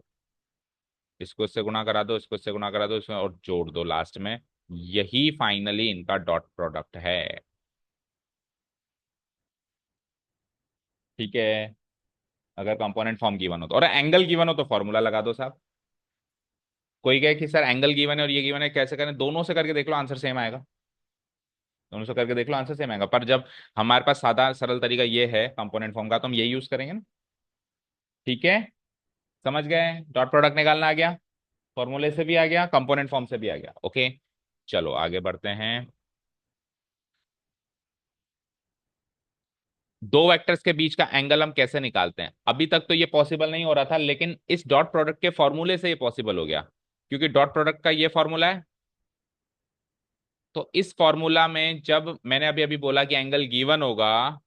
इसको इससे गुणा करा दो, इसको इससे गुणा करा दो, इसमें और जोड़ दो लास्ट में, यही फाइनली इनका डॉट प्रोडक्ट है। ठीक है अगर कंपोनेंट फॉर्म गिवन हो तो, और एंगल गिवन हो तो फॉर्मूला लगा दो साहब। कोई कहे कि सर एंगल गिवन है और ये गिवन है कैसे करें, दोनों से करके देख लो आंसर सेम आएगा, दोनों से करके देख लो आंसर सेम आएगा। पर जब हमारे पास सादा सरल तरीका ये है कंपोनेंट फॉर्म का तो हम यही यूज करेंगे ना। ठीक है समझ गए, डॉट प्रोडक्ट निकालना आ गया, फॉर्मूले से भी आ गया, कंपोनेंट फॉर्म से भी आ गया। ओके चलो आगे बढ़ते हैं। दो वेक्टर्स के बीच का एंगल हम कैसे निकालते हैं, अभी तक तो ये पॉसिबल नहीं हो रहा था, लेकिन इस डॉट प्रोडक्ट के फॉर्मूले से ये पॉसिबल हो गया, क्योंकि डॉट प्रोडक्ट का ये फॉर्मूला है। तो इस फॉर्मूला में जब मैंने अभी अभी बोला कि एंगल गिवन होगा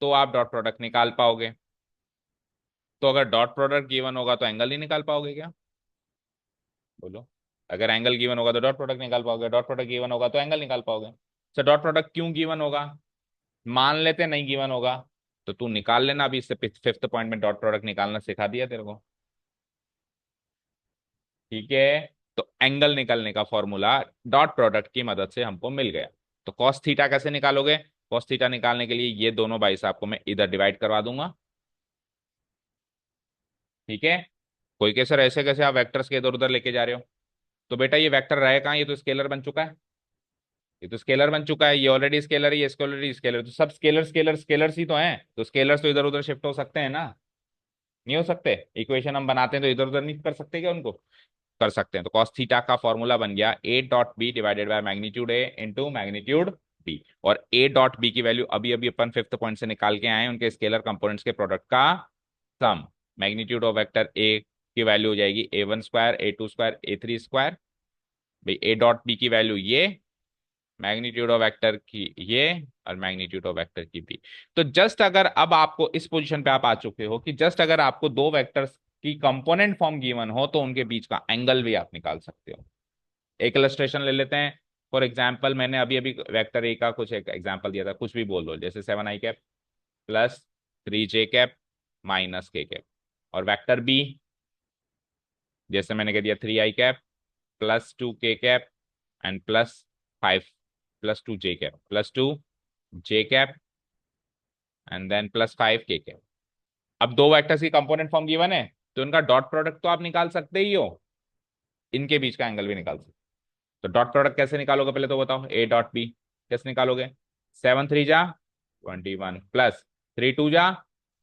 तो आप डॉट प्रोडक्ट निकाल पाओगे। तो अगर डॉट प्रोडक्ट गिवन होगा तो एंगल नहीं निकाल पाओगे क्या? बोलो। अगर एंगल गिवन होगा तो डॉट प्रोडक्ट निकाल पाओगे, डॉट प्रोडक्ट गिवन होगा तो एंगल निकाल पाओगे। सर डॉट प्रोडक्ट क्यों गिवन होगा, मान लेते नहीं गिवन होगा, तो तू निकाल लेना अभी, इससे फिफ्थ पॉइंट में डॉट प्रोडक्ट निकालना सिखा दिया तेरे को। ठीक है, तो एंगल निकालने का फॉर्मूला डॉट प्रोडक्ट की मदद से हमको मिल गया। तो कॉस थीटा कैसे निकालोगे? कॉस थीटा निकालने के लिए ये दोनों बाई साहब को मैं इधर डिवाइड करवा दूंगा। ठीक है, कोई कैसे ऐसे कैसे आप वेक्टर्स के इधर उधर लेके जा रहे हो? तो बेटा ये वेक्टर रहे कहाँ, ये तो स्केलर बन चुका है। ये तो स्केलर बन चुका है, ये ऑलरेडी स्केलर है, ये ऑलरेडी स्केलर, तो सब स्केलर स्केलर स्केलर्स ही तो हैं, तो स्केलर्स तो इधर उधर शिफ्ट हो सकते हैं ना? नहीं हो सकते? इक्वेशन हम बनाते हैं तो इधर उधर नहीं कर सकते क्या उनको? कर सकते हैं। तो cos थीटा का फॉर्मूला बन गया a dot B divided by magnitude A into magnitude B. और a डॉट बी की वैल्यू अभी अभी अपन फिफ्थ पॉइंट से निकाल के आए हैं, उनके स्केलर कंपोनेंट्स के प्रोडक्ट का सम। मैग्नीट्यूड ऑफ वेक्टर a की वैल्यू हो जाएगी a1 square a2 square a3 square. भाई a डॉट बी की वैल्यू ये, मैग्नीट्यूड ऑफ वेक्टर की ये, और मैग्नीट्यूड ऑफ वेक्टर की भी। तो जस्ट अगर अब आपको इस पोजीशन पे आप आ चुके हो कि जस्ट अगर आपको दो वेक्टर्स की कंपोनेंट फॉर्म गिवन हो तो उनके बीच का एंगल भी आप निकाल सकते हो। एक इलस्ट्रेशन ले लेते हैं। फॉर एग्जाम्पल मैंने अभी अभी वेक्टर ए का कुछ एक एग्जाम्पल दिया था, कुछ भी बोल दो, जैसे 7i cap plus 3j cap minus k cap. और वेक्टर बी जैसे मैंने कह दिया 3i cap plus 2k cap and plus 5 plus 2j cap plus 2j cap and then plus 5k cap. अब दो वेक्टर्स की कंपोनेंट फॉर्म गिवन है, तो इनका डॉट प्रोडक्ट तो आप निकाल सकते ही हो, इनके बीच का एंगल भी निकाल सकते हो। तो डॉट प्रोडक्ट कैसे निकालोगे पहले तो बताओ, a डॉट बी कैसे निकालोगे? 7 3 जा 21 प्लस 3 2 जा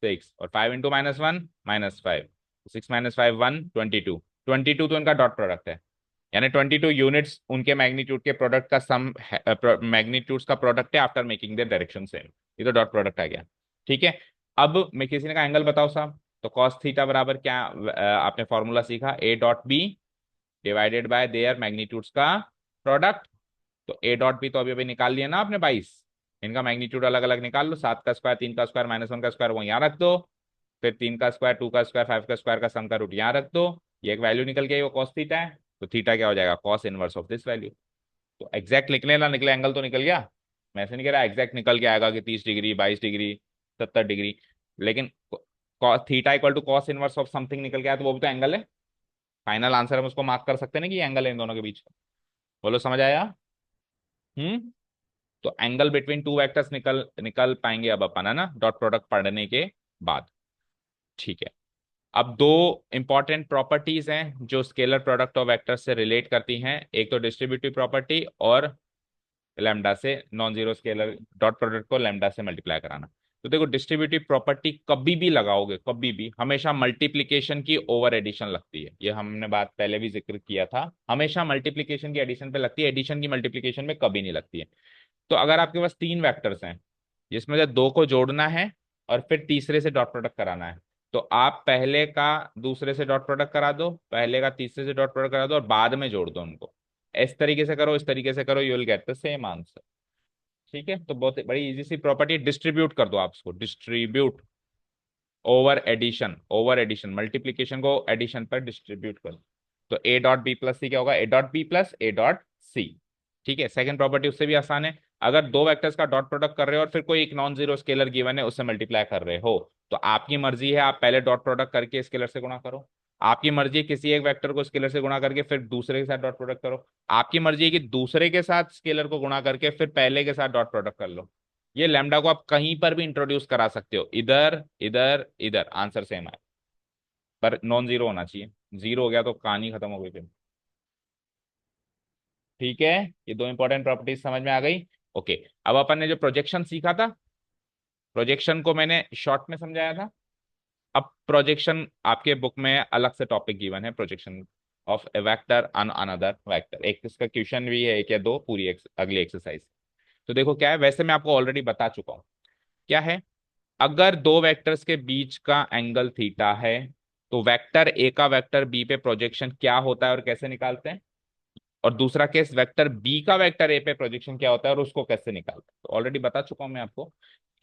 6 और 5 × -1 -5, 6 - 5 1 22। 22 तो इनका डॉट प्रोडक्ट है, यानी 22 यूनिट्स उनके मैग्नीट्यूड के प्रोडक्ट का सम, मैग्नीट्यूड्स का प्रोडक्ट है after making the direction same. ये तो डॉट प्रोडक्ट आ गया। ठीक है, अब मैं किसी ने का एंगल बताओ साहब, तो कॉस थीटा बराबर क्या आपने फॉर्मूला सीखा, a dot B divided by their magnitudes का प्रोडक्ट। तो a डॉट बी तो अभी अभी निकाल लिया ना आपने 22, इनका मैग्नीट्यूड अलग अलग निकाल लो, 7 का स्क्वायर 3 का स्क्वायर -1 का स्क्वायर वो यहाँ रख दो, फिर 3 का स्क्वायर 2 का स्क्वायर 5 का स्क्वायर का सम का रूट यहाँ रख दो, ये एक वैल्यू निकल गई, वो कॉस थीटा है। तो थीटा क्या हो जाएगा, cos inverse of this value. तो एग्जैक्ट निकले ना निकले, एंगल तो निकल गया। मैं ऐसे नहीं कह रहा एग्जैक्ट निकल के आएगा कि 30 डिग्री 22 डिग्री 70 डिग्री, लेकिन theta equal to cos inverse of something निकल के आया तो वो भी तो एंगल है। फाइनल आंसर हम उसको मार्क कर सकते हैं ना कि एंगल है इन दोनों के बीच का। बोलो समझ आया? हम्म। तो एंगल बिटवीन टू वेक्टर्स निकल निकल पाएंगे अब अपन, है ना, डॉट प्रोडक्ट पढ़ने के बाद। ठीक है, अब दो इंपॉर्टेंट प्रॉपर्टीज हैं जो स्केलर प्रोडक्ट ऑफ वेक्टर्स से रिलेट करती हैं, एक तो डिस्ट्रीब्यूटिव प्रॉपर्टी और लैम्डा से non zero scaler dot product को लैम्डा से मल्टीप्लाई कराना। तो देखो डिस्ट्रीब्यूटिव प्रॉपर्टी कभी भी लगाओगे, कभी भी हमेशा मल्टीप्लीकेशन की ओवर एडिशन लगती है, ये हमने बात पहले भी जिक्र किया था, हमेशा मल्टीप्लीकेशन की एडिशन पे लगती है, एडिशन की मल्टीप्लीकेशन में कभी नहीं लगती है। तो अगर आपके पास तीन वेक्टर्स हैं जिसमें से दो को जोड़ना है और फिर तीसरे से डॉट प्रोडक्ट कराना है, तो आप पहले का दूसरे से डॉट प्रोडक्ट करा दो, पहले का तीसरे से डॉट प्रोडक्ट करा दो और बाद में जोड़ दो उनको। इस तरीके से करो, इस तरीके से करो, you will get the same answer. ठीक है, तो बहुत बड़ी इजी सी प्रॉपर्टी, डिस्ट्रीब्यूट कर दो आप इसको, distribute over addition, over addition multiplication को एडिशन पर डिस्ट्रीब्यूट कर। तो A dot B plus C क्या होगा, A dot B plus A dot C. ठीक है, सेकंड प्रॉपर्टी उससे भी आसान है, अगर दो वेक्टर्स का डॉट प्रोडक्ट कर रहे हो और फिर कोई एक नॉन जीरो स्केलर गिवन है उससे मल्टीप्लाई कर रहे हो, तो आपकी मर्जी है, आप पहले डॉट प्रोडक्ट करके स्केलर से गुणा करो, आपकी मर्जी है किसी एक वेक्टर को स्केलर से गुणा करके फिर दूसरे के साथ डॉट प्रोडक्ट करो, आपकी मर्जी है कि दूसरे के साथ स्केलर को गुणा करके फिर पहले के साथ डॉट प्रोडक्ट कर लो। ये लैम्डा को आप कहीं पर भी इंट्रोड्यूस करा सकते हो, इधर इधर इधर, आंसर सेम आए, पर नॉन जीरो होना चाहिए, जीरो हो गया तो कहानी खत्म हो गई फिर। ठीक है, ये दो इंपॉर्टेंट प्रॉपर्टीज समझ में आ गई। ओके, अब अपन ने जो प्रोजेक्शन सीखा था, प्रोजेक्शन को मैंने शॉर्ट में समझाया था। अब प्रोजेक्शन आपके बुक में अलग से टॉपिक गिवन है, projection of A vector on another vector, एक इसका क्वेश्चन भी है, एक या दो पूरी अगली एक्सरसाइज। तो देखो क्या है, वैसे मैं आपको ऑलरेडी बता चुका हूं क्या है। अगर दो वेक्टर्स के बीच का एंगल थीटा है तो वेक्टर ए का वेक्टर बी पे प्रोजेक्शन क्या होता है और कैसे निकालते हैं, और दूसरा केस वेक्टर बी का वेक्टर ए पे प्रोजेक्शन क्या होता है और उसको कैसे निकालते हैं, तो ऑलरेडी बता चुका हूं मैं आपको।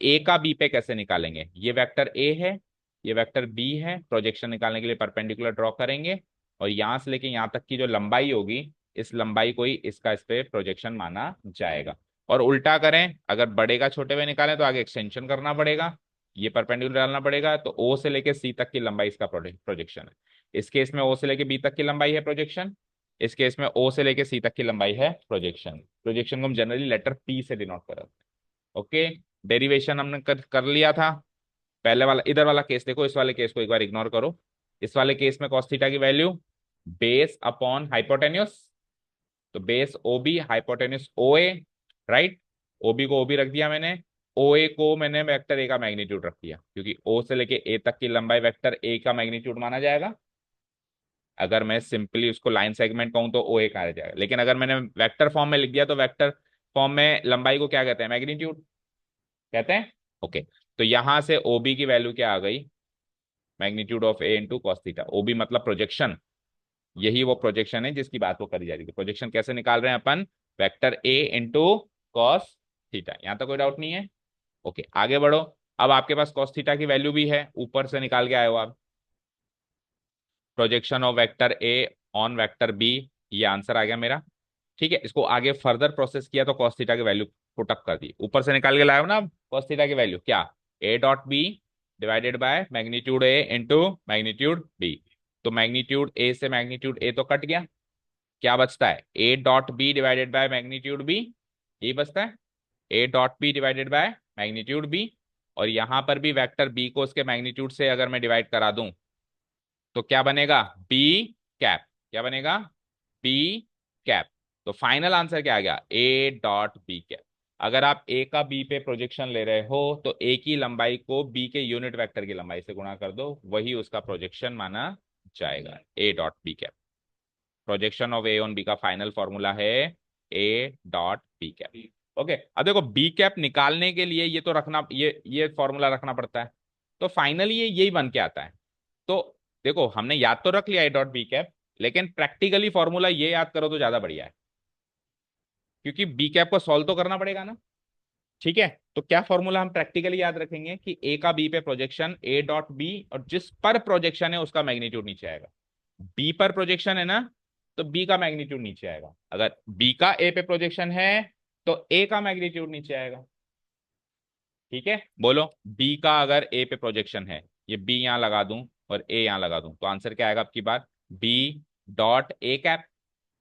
ए का बी पे कैसे निकालेंगे, ये वेक्टर ए है, ये वेक्टर बी है, प्रोजेक्शन निकालने के लिए परपेंडिकुलर ड्रॉ करेंगे और यहां से लेके यहां तक की जो लंबाई होगी, इस लंबाई को ही इसका इस पे प्रोजेक्शन माना जाएगा। और उल्टा करें, अगर बड़े का छोटे में निकालें तो आगे एक्सटेंशन करना पड़ेगा, ये परपेंडिकुलर डालना पड़ेगा, तो ओ से लेके सी तक की लंबाई इसका प्रोजेक्शन है। इस केस में ओ से लेके बी तक की लंबाई है प्रोजेक्शन, इस केस में ओ से लेके सी तक की लंबाई है प्रोजेक्शन। प्रोजेक्शन को हम जनरली लेटर पी से डिनोट करते हैं। ओके, डेरिवेशन हमने कर लिया था। पहले वाला इधर वाला केस देखो, इस वाले केस को एक बार इग्नोर करो। इस वाले केस में cos थीटा की वैल्यू बेस अपॉन हाइपोटेन्यूस, तो बेस ओ बी हाइपोटेन्यूस ओ ए, राइट। ओबी को ओबी रख दिया मैंने, ओ ए को मैंने वेक्टर ए का मैग्नीट्यूड रख दिया, क्योंकि ओ से लेके ए तक की लंबाई वेक्टर ए का मैग्नीट्यूड माना जाएगा। अगर मैं सिंपली उसको लाइन सेगमेंट कहूं तो ओ ए कहा जाएगा, लेकिन अगर मैंने वेक्टर फॉर्म में लिख दिया तो वेक्टर फॉर्म में लंबाई को क्या कहते हैं, मैग्नीट्यूड कहते हैं। ओके, तो यहां से ओबी की वैल्यू क्या आ गई, magnitude of A into cos theta. OB मतलब प्रोजेक्शन, यही वो प्रोजेक्शन है जिसकी बात वो करी जा रही है। प्रोजेक्शन कैसे निकाल रहे हैं अपन, vector A into cos theta. यहां तक कोई डाउट नहीं है। ओके, आगे बढ़ो। अब आपके पास कॉस थीटा की वैल्यू भी है, ऊपर से निकाल के आए हो आप। Projection of vector A on vector B, ये आंसर आ गया मेरा। ठीक है, इसको आगे फर्दर प्रोसेस किया तो कॉस थीटा की वैल्यू पुटअप कर दी, ऊपर से निकाल के लाए हो ना कॉस थीटा की वैल्यू क्या, A dot B divided by magnitude A into magnitude B. तो मैग्नीट्यूड ए से मैग्नीट्यूड ए तो कट गया, क्या बचता है, A dot B divided by magnitude B, ये बचता है। A dot B divided by magnitude B, और यहां पर भी वेक्टर बी को उसके मैग्नीट्यूड से अगर मैं डिवाइड करा दूं तो क्या बनेगा, बी कैप। क्या बनेगा, बी कैप। तो फाइनल आंसर क्या आ गया, ए डॉट बी कैप। अगर आप ए का बी पे प्रोजेक्शन ले रहे हो तो ए की लंबाई को बी के यूनिट वेक्टर की लंबाई से गुणा कर दो, वही उसका प्रोजेक्शन माना जाएगा, A dot B cap. Projection of A on B का फाइनल फॉर्मूला है A dot B cap. Okay, अब देखो बी कैप निकालने के लिए ये तो रखना, ये फॉर्मूला रखना पड़ता है, तो फाइनली ये यही बन के आता है। तो देखो हमने याद तो रख लिया ए डॉट बी कैप, लेकिन प्रैक्टिकली फॉर्मूला ये याद करो तो ज्यादा बढ़िया है, क्योंकि बी कैप को सॉल्व तो करना पड़ेगा ना। ठीक है, तो क्या फॉर्मूला हम प्रैक्टिकली याद रखेंगे कि ए का बी पे प्रोजेक्शन ए डॉट बी, और जिस पर प्रोजेक्शन है उसका मैग्नीट्यूड नीचे आएगा। बी पर प्रोजेक्शन है ना, तो बी का मैग्नीट्यूड नीचे आएगा। अगर बी का ए पे प्रोजेक्शन है तो ए का मैग्नीट्यूड नीचे आएगा। ठीक है, बोलो, बी का अगर ए पे प्रोजेक्शन है, ये बी यहां लगा दूं और ए यहां लगा दूं, तो आंसर क्या आएगा आपकी बात, बी डॉट ए कैप।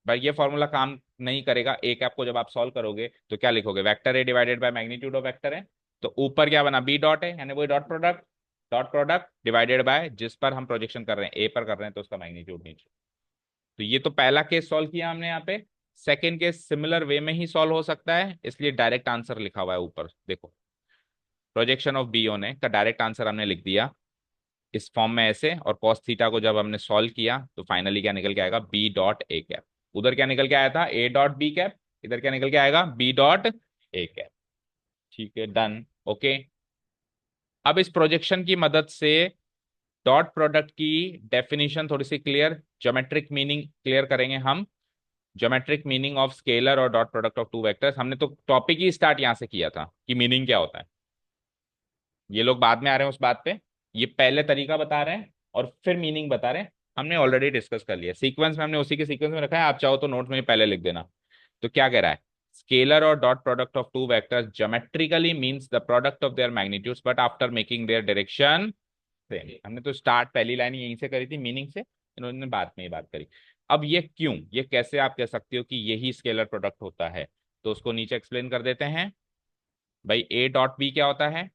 भाई ये फॉर्मूला काम नहीं करेगा, ए कैप को जब आप सॉल्व करोगे तो क्या लिखोगे, vector A divided by magnitude of vector है, तो ऊपर क्या बना, बी डॉट है, यानी वही डॉट प्रोडक्ट डिवाइडेड बाय जिस पर हम प्रोजेक्शन कर रहे हैं, ए पर कर रहे हैं तो उसका मैग्नीट्यूड नीचे। तो ये तो पहला केस सॉल्व किया हमने यहाँ पे। सेकेंड केस सिमिलर वे में ही सॉल्व हो सकता है, इसलिए डायरेक्ट आंसर लिखा हुआ है ऊपर देखो, प्रोजेक्शन ऑफ बी होने का डायरेक्ट आंसर हमने लिख दिया इस फॉर्म में ऐसे, और कॉस थीटा को जब हमने सॉल्व किया तो फाइनली क्या निकल के आएगा, बी डॉट ए कैप। उधर क्या निकल के आया था, ए डॉट बी कैप, इधर क्या निकल के आएगा, बी डॉट ए कैप। ठीक है, डन। ओके, अब इस प्रोजेक्शन की मदद से डॉट प्रोडक्ट की डेफिनेशन थोड़ी सी क्लियर, ज्योमेट्रिक मीनिंग क्लियर करेंगे हम। ज्योमेट्रिक मीनिंग ऑफ स्केलर और dot product of two vectors, हमने तो टॉपिक ही स्टार्ट यहां से किया था कि मीनिंग क्या होता है। ये लोग बाद में आ रहे हैं उस बात पे, ये पहले तरीका बता रहे हैं और फिर मीनिंग बता रहे हैं। हमने ऑलरेडी डिस्कस कर लिया सीक्वेंस में, हमने उसी के सीक्वेंस में रखा है, आप चाहो तो नोट में पहले लिख देना। तो क्या कह रहा है, स्केलर और dot product of two vectors geometrically means the product of their magnitudes but after making their direction same. हमने तो स्टार्ट पहली लाइन यहीं से करी थी मीनिंग से, इन्होंने बाद में ये बात करी। अब ये क्यों, ये कैसे आप कह सकते हो कि यही स्केलर प्रोडक्ट होता है, तो उसको नीचे एक्सप्लेन कर देते हैं। भाई ए डॉट बी क्या होता है,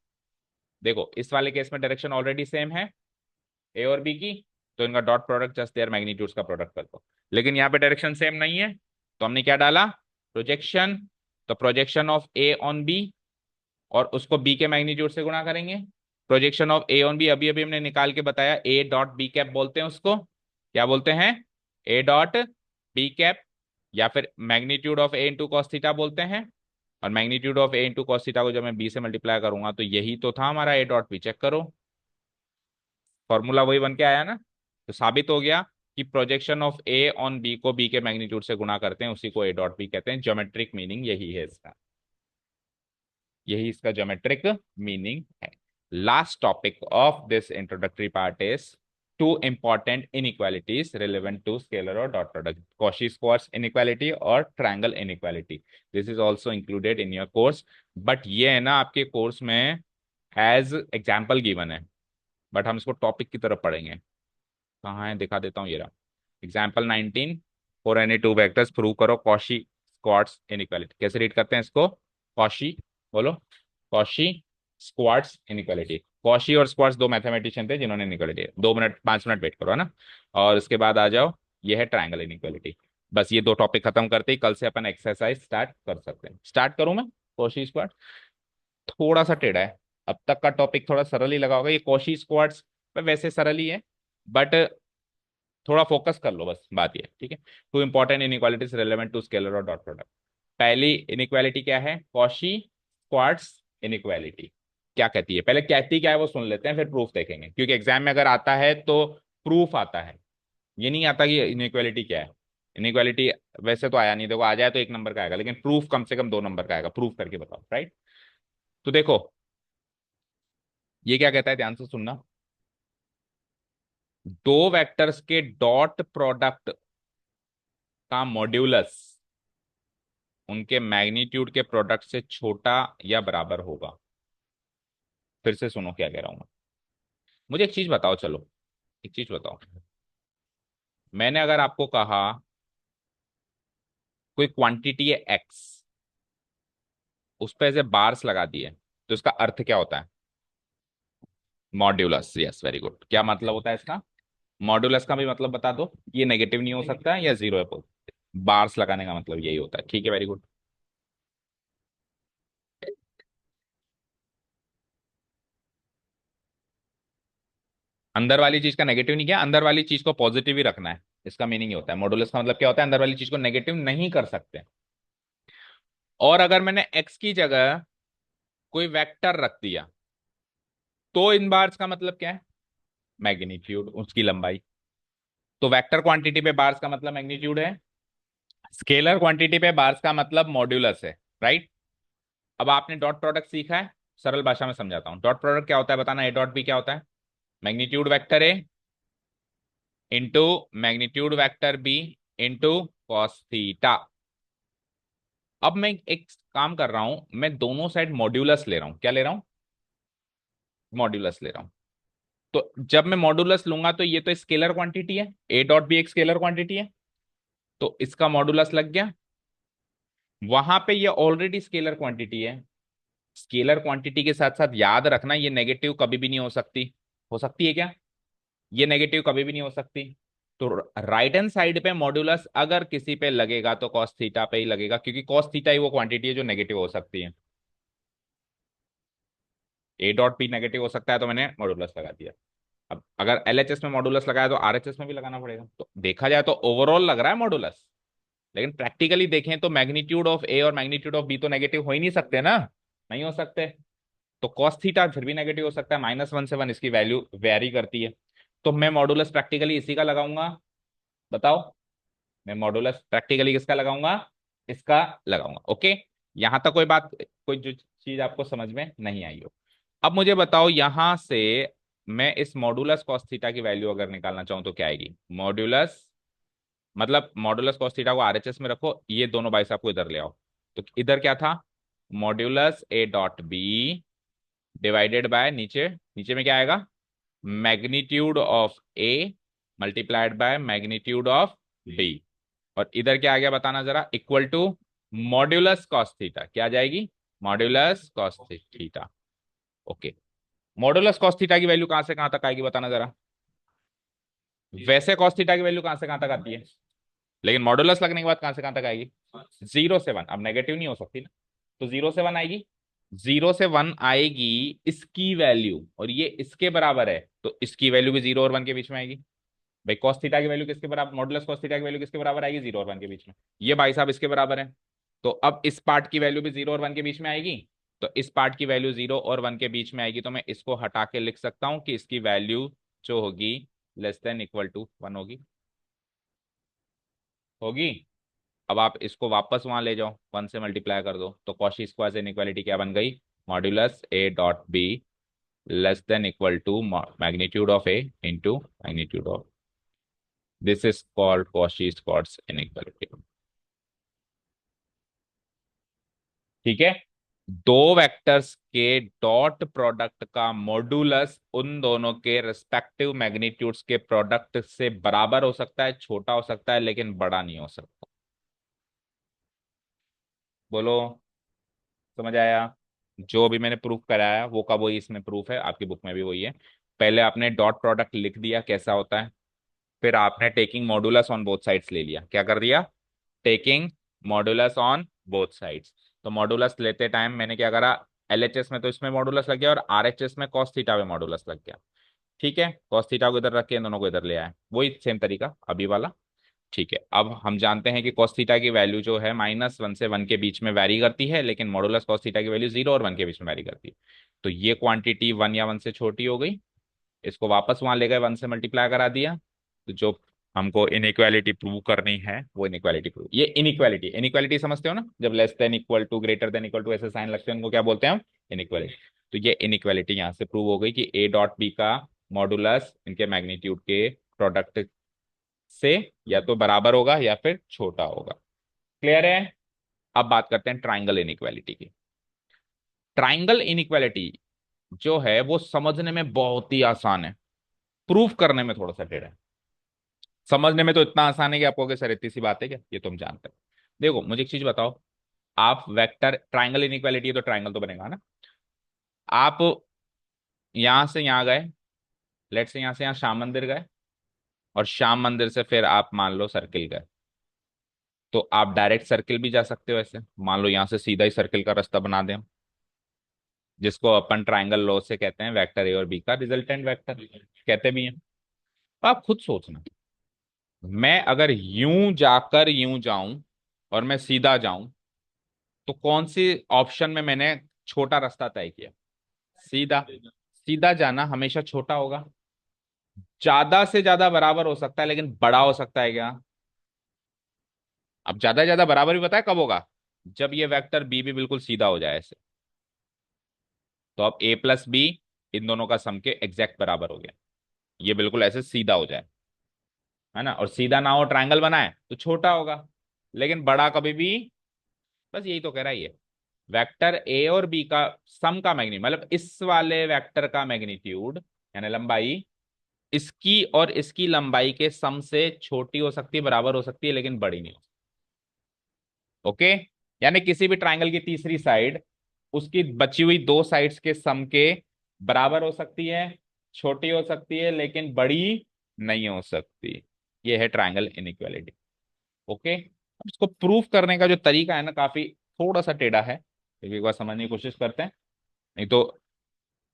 देखो इस वाले केस में डायरेक्शन ऑलरेडी सेम है ए और बी की, तो इनका dot product just their magnitudes का प्रोडक्ट कर दो। लेकिन यहाँ पे डायरेक्शन सेम नहीं है, तो हमने क्या डाला, प्रोजेक्शन। तो projection of A on B, और उसको बी के मैग्नीट्यूड से गुणा करेंगे। Projection of A on B अभी अभी हमने निकाल के बताया, ए डॉट बी कैप बोलते हैं उसको, क्या बोलते हैं, ए डॉट बी कैप, या फिर magnitude of A into cos theta बोलते हैं। और magnitude of A into cos theta को जब मैं बी से मल्टीप्लाई करूंगा तो यही तो था हमारा ए डॉट बी, चेक करो फॉर्मूला वही बन के आया ना। तो साबित हो गया कि projection of A on B को बी के मैग्नीट्यूड से गुणा करते हैं, उसी को ए डॉट बी कहते हैं। ज्योमेट्रिक मीनिंग यही है इसका, यही इसका ज्योमेट्रिक मीनिंग है। Last topic of this introductory part is two important inequalities relevant to scalar और dot product, Cauchy Schwarz inequality और triangle inequality. This is also included in your course, but ये है ना आपके कोर्स में एज एग्जाम्पल गिवन है, बट हम इसको टॉपिक की तरफ पढ़ेंगे। कहाँ है, दिखा देता हूँ, ये रहा। Example 19, for any two vectors prove करो कॉशी स्क्वाड्स इनइक्वालिटी। कैसे रीड करते हैं इसको? कॉशी, बोलो, कॉशी स्क्वाड्स इनइक्वालिटी। कॉशी और स्क्वाड्स दो मैथमेटिशियन थे जिन्होंने इनइक्वालिटी, 2 मिनट 5 मिनट वेट करो, है ना। और उसके बाद आ जाओ, ये है ट्रायंगल इनइक्वालिटी। बस ये दो टॉपिक खत्म करते ही कल से अपन एक्सरसाइज स्टार्ट कर सकते हैं। स्टार्ट करूं मैं? कॉशी स्क्वाड थोड़ा सा टेढ़ा है, अब तक का टॉपिक थोड़ा सरल ही लगा होगा, ये कॉशी स्क्वाड्स वैसे सरल ही है, बट थोड़ा फोकस कर लो, बस बात ये है, ठीक है। Two important inequalities relevant to scalar और डॉट प्रोडक्ट। पहली इनइक्वालिटी क्या है? Cauchy Schwarz inequality. क्या कहती है? पहले कहती क्या है वो सुन लेते हैं, फिर प्रूफ देखेंगे, क्योंकि एग्जाम में अगर आता है तो प्रूफ आता है, ये नहीं आता कि इनइक्वालिटी क्या है। इनइक्वालिटी वैसे तो आया नहीं, देखो आ जाए तो 1 नंबर का आएगा, लेकिन प्रूफ कम से कम 2 नंबर का आएगा, प्रूफ करके बताओ, राइट। तो देखो ये क्या कहता है, ध्यान से सुनना। दो वेक्टर्स के डॉट प्रोडक्ट का मॉड्यूलस उनके मैग्नीट्यूड के प्रोडक्ट से छोटा या बराबर होगा। फिर से सुनो क्या कह रहा हूं मैं। मुझे एक चीज बताओ, चलो एक चीज बताओ। मैंने अगर आपको कहा कोई क्वांटिटी है एक्स, उस पर ऐसे बार्स लगा दिए, तो इसका अर्थ क्या होता है? Modulus, yes very good. क्या मतलब होता है इसका? मॉड्यूलस का भी मतलब बता दो। ये नेगेटिव नहीं हो सकता या जीरो है, बार्स लगाने का मतलब यही होता है, ठीक है, वेरी गुड। अंदर वाली चीज का नेगेटिव नहीं किया, अंदर वाली चीज को पॉजिटिव ही रखना है, इसका मीनिंग ही होता है। मॉडुलस का मतलब क्या होता है? अंदर वाली चीज को नेगेटिव नहीं कर सकते। और अगर मैंने एक्स की जगह कोई वेक्टर रख दिया, तो इन बार्स का मतलब क्या है? मैग्नीट्यूड, उसकी लंबाई। तो वेक्टर क्वांटिटी पे बार्स का मतलब मैग्नीट्यूड है, स्केलर क्वांटिटी पे बार्स का मतलब मॉड्यूलस है, राइट। अब आपने डॉट प्रोडक्ट सीखा है, सरल भाषा में समझाता हूं। डॉट प्रोडक्ट क्या होता है बताना, ए डॉट बी क्या होता है? Magnitude vector A into magnitude vector B into cos theta. अब मैं एक काम कर रहा हूं, मैं दोनों साइड मॉड्यूलस ले रहा हूं। क्या ले रहा हूं? मॉड्यूलस ले रहा हूं। तो जब मैं मॉड्यूलस लूंगा तो ये तो स्केलर क्वांटिटी है, ए डॉट बी एक स्केलर क्वांटिटी है, तो इसका मॉड्यूलस लग गया। वहां पे ये ऑलरेडी स्केलर क्वांटिटी है। स्केलर क्वांटिटी के साथ साथ याद रखना, ये नेगेटिव कभी भी नहीं हो सकती। हो सकती है क्या? ये नेगेटिव कभी भी नहीं हो सकती। तो राइट हैंड साइड पे मॉड्यूलस अगर किसी पे लगेगा तो कॉस थीटा पे ही लगेगा, क्योंकि कॉस थीटा ही वो क्वांटिटी है जो नेगेटिव हो सकती है। ए डॉट पी नेगेटिव हो सकता है, तो मैंने मॉड्यूलस लगा दिया। अब अगर एलएचएस में मॉड्यूलस लगाया तो आरएचएस में भी लगाना पड़ेगा। तो देखा जाए तो ओवरऑल लग रहा है मॉड्यूलस, लेकिन प्रैक्टिकली देखें तो मैग्नीट्यूड ऑफ ए और मैग्नीट्यूड ऑफ बी तो नेगेटिव हो ही नहीं सकते ना, नहीं हो सकते। तो कॉस थीटा फिर भी नेगेटिव हो सकता है, -1 से 1 इसकी वैल्यू वेरी करती है। तो मैं मॉड्यूलस प्रैक्टिकली इसी का लगाऊंगा। बताओ, मैं मॉड्यूलस प्रैक्टिकली किसका लगाऊंगा? इसका लगाऊंगा, ओके। यहां तक कोई बात, कोई जो चीज आपको समझ में नहीं आई हो। अब मुझे बताओ यहां से मैं इस मॉड्यूलस कॉस थीटा की वैल्यू अगर निकालना चाहूं तो क्या आएगी? मॉड्यूलस मतलब मॉड्यूलस कॉस थीटा को आरएचएस में रखो, ये दोनों बाई साहब को इधर ले आओ। तो इधर क्या था? Modulus A dot B divided by नीचे, नीचे में क्या आएगा? Magnitude of A multiplied by magnitude of B. और इधर क्या आ गया बताना जरा? Equal to modulus cos theta. क्या आ जाएगी? Modulus cos theta, okay. Modulus cos theta की वैल्यू कहां से कहां तक आएगी बताना जरा? वैसे कॉस थीटा की वैल्यू कहां से कहां तक आती है, लेकिन मॉड्यूलस लगने के बाद कहां से कहां तक आएगी? 0 से 1। अब नेगेटिव नहीं हो सकती ना, तो 0 से 1 आएगी। 0 से 1 आएगी इसकी वैल्यू, और ये इसके बराबर है, तो इसकी वैल्यू भी 0 और 1 के बीच में आएगी। भाई कॉस थीटा की वैल्यू किसके बराबर, मॉडुलस कॉस थीटा की वैल्यू किसके बराबर आएगी? 0 और 1 के बीच में। ये भाई साहब इसके बराबर है। तो अब इस पार्ट की वैल्यू भी 0 और 1 के बीच में आएगी, तो इस पार्ट की वैल्यू 0 और 1 के बीच में आएगी, तो मैं इसको हटा के लिख सकता हूं कि इसकी वैल्यू जो होगी << 1 होगी। होगी। अब आप इसको वापस वहां ले जाओ, 1 से मल्टीप्लाई कर दो, तो कॉशी स्क्वायर इनइक्वालिटी क्या बन गई? Modulus A dot B << magnitude of A into magnitude of. This is called Cauchy square inequality. ठीक है। दो वेक्टर्स के डॉट प्रोडक्ट का मॉड्यूलस उन दोनों के रिस्पेक्टिव मैग्नीट्यूड्स के प्रोडक्ट से बराबर हो सकता है, छोटा हो सकता है, लेकिन बड़ा नहीं हो सकता। बोलो, समझ आया? जो भी मैंने प्रूफ कराया वो का वही इसमें प्रूफ है, आपकी बुक में भी वही है। पहले आपने डॉट प्रोडक्ट लिख दिया कैसा होता है, फिर आपने taking modulus on both sides ले लिया। क्या कर दिया? Taking modulus on both sides. तो मॉड्यूलस लेते टाइम मैंने क्या करा, एलएचएस में तो इसमें मॉड्यूलस लग गया और आरएचएस में कॉस थीटा में मॉड्यूलस लग गया। ठीक है, कॉस थीटा को इधर रख के इन दोनों को इधर ले आए, वही सेम तरीका अभी वाला। ठीक है, अब हम जानते हैं कि cos थीटा की वैल्यू जो है -1 से 1 के बीच में वैरी करती है, लेकिन मॉडुलस cos थीटा की वैल्यू 0 और 1 के बीच में वैरी करती है। तो ये क्वांटिटी 1 या 1 से छोटी हो गई, इसको वापस वहां ले गए, 1 से मल्टीप्लाई करा दिया। तो जो हमको इनइक्वालिटी प्रूव करनी है वो इनइक्वालिटी प्रूव, ये इनइक्वालिटी, इनइक्वालिटी समझते हो ना, जब less than equal to greater than equal to ऐसे साइन लगते हैं उनको क्या बोलते हैं हम? इनइक्वालिटी। तो ये इनइक्वालिटी यहाँ से प्रूव हो गई कि ए डॉट बी का मॉडुलस इनके मैग्नीट्यूड के प्रोडक्ट से या तो बराबर होगा या फिर छोटा होगा। क्लियर है? अब बात करते हैं ट्राइंगल इनइक्वालिटी की। ट्राइंगल इनइक्वालिटी जो है वो समझने में बहुत ही आसान है, प्रूफ करने में थोड़ा सा टेढ़ा है। समझने में तो इतना आसान है कि आपको सर इतनी सी बात है क्या, ये तुम जानते हैं। देखो मुझे एक चीज बताओ, आप वेक्टर ट्राइंगल इनइक्वालिटी है तो ट्राइंगल तो बनेगा ना। आप यहां से यहां गए, लेट से यहां से यहां श्याम मंदिर गए, और श्याम मंदिर से फिर आप मान लो सर्किल गए, तो आप डायरेक्ट सर्किल भी जा सकते हो। ऐसे मान लो यहां से सीधा ही सर्किल का रास्ता बना दें, जिसको अपन ट्राइंगल लॉ से कहते हैं वेक्टर ए और बी का रिजल्टेंट वेक्टर कहते भी हैं। तो आप खुद सोचना, मैं अगर यूं जाकर यूं जाऊं और मैं सीधा जाऊं, तो कौन सी ऑप्शन में मैंने छोटा रास्ता तय किया? सीधा। सीधा जाना हमेशा छोटा होगा, ज्यादा से ज्यादा बराबर हो सकता है लेकिन बड़ा हो सकता है क्या? अब ज्यादा से ज्यादा बराबर भी पता है कब होगा? जब ये वेक्टर बी भी बिल्कुल सीधा हो जाए ऐसे। तो अब ए प्लस बी इन दोनों का सम के एग्जैक्ट बराबर हो गया, ये बिल्कुल ऐसे सीधा हो जाए, है ना। और सीधा ना हो ट्रायंगल बनाए तो छोटा होगा, लेकिन बड़ा कभी भी। बस यही तो कह रहा है ये, वेक्टर ए और बी का सम का मैग्नीट्यूड, मतलब इस वाले वेक्टर का मैग्नीट्यूड यानी लंबाई, इसकी और इसकी लंबाई के सम से छोटी हो सकती है, बराबर हो सकती है, लेकिन बड़ी नहीं हो सकती। ओके, यानी किसी भी ट्रायंगल की तीसरी साइड उसकी बची हुई दो साइड्स के सम के बराबर हो सकती है, छोटी हो सकती है, लेकिन बड़ी नहीं हो सकती। ये है ट्रायंगल इनइक्वालिटी। ओके, अब इसको प्रूफ करने का जो तरीका है ना, काफी थोड़ा सा टेढ़ा है, फिर भी एक बार समझने की कोशिश करते हैं, नहीं तो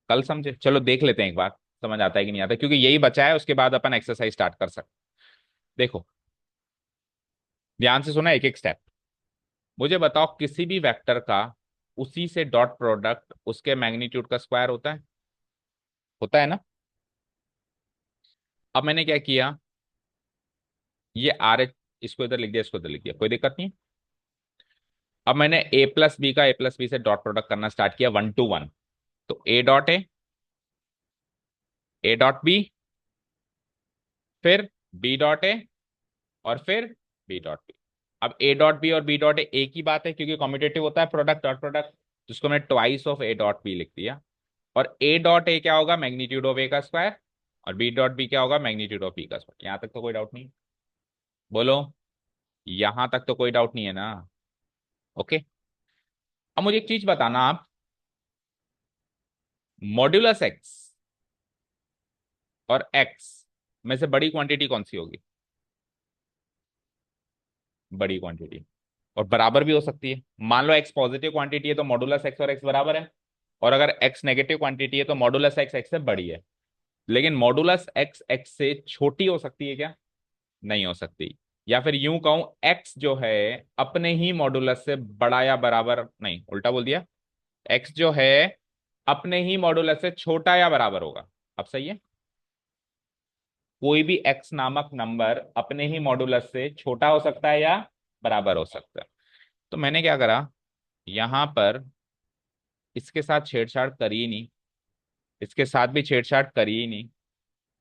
कल समझे। चलो देख लेते हैं एक बार, समझ आता है कि नहीं आता, क्योंकि यही बचा है, उसके बाद अपन एक्सरसाइज स्टार्ट कर सकते हैं। देखो ध्यान से सुना, एक एक स्टेप। मुझे बताओ किसी भी वेक्टर का उसी से डॉट प्रोडक्ट उसके मैग्नीट्यूड का स्क्वायर होता है? होता है ना। अब मैंने क्या किया, ये आर एच, इसको इधर लिख दिया, इसको इधर लिख दिया, कोई दिक्कत नहीं है। अब मैंने ए प्लस बी का ए प्लस बी से डॉट प्रोडक्ट करना स्टार्ट किया 1 to 1। तो A dot A dot B, फिर बी डॉट ए, और फिर बी डॉट बी। अब ए डॉट बी और बी डॉट ए एक ही बात है, क्योंकि कॉम्पिटेटिव होता है प्रोडक्ट डॉट प्रोडक्ट, तो इसको मैंने twice of A dot B लिख दिया। और ए डॉट ए क्या होगा? मैग्नीट्यूड ऑफ ए का स्क्वायर। और बी डॉट बी क्या होगा? मैग्नीट्यूड ऑफ बी का स्क्वायर। यहां तक तो कोई डाउट नहीं? बोलो, यहां तक तो कोई डाउट नहीं है ना? ओके, अब मुझे एक चीज बताना आप, मॉड्यूलस एक्स और एक्स में से बड़ी क्वांटिटी कौन सी होगी? बड़ी क्वांटिटी, और बराबर भी हो सकती है। मान लो एक्स पॉजिटिव क्वांटिटी है तो मॉडुलस एक्स और एक्स बराबर है, और अगर एक्स नेगेटिव क्वांटिटी है तो मॉडुलस एक्स एक्स से बड़ी है। लेकिन मॉडुलस एक्स एक्स से छोटी हो सकती है क्या? नहीं हो सकती। या फिर यूं कहूं, एक्स जो है अपने ही मॉडुलस से बड़ा या बराबर, नहीं उल्टा बोल दिया, एक्स जो है अपने ही मॉडुलस से छोटा या बराबर होगा। अब सही है, कोई भी एक्स नामक नंबर अपने ही मॉडुलस से छोटा हो सकता है या बराबर हो सकता है। तो मैंने क्या करा, यहां पर इसके साथ छेड़छाड़ करी ही नहीं, इसके साथ भी छेड़छाड़ करी ही नहीं,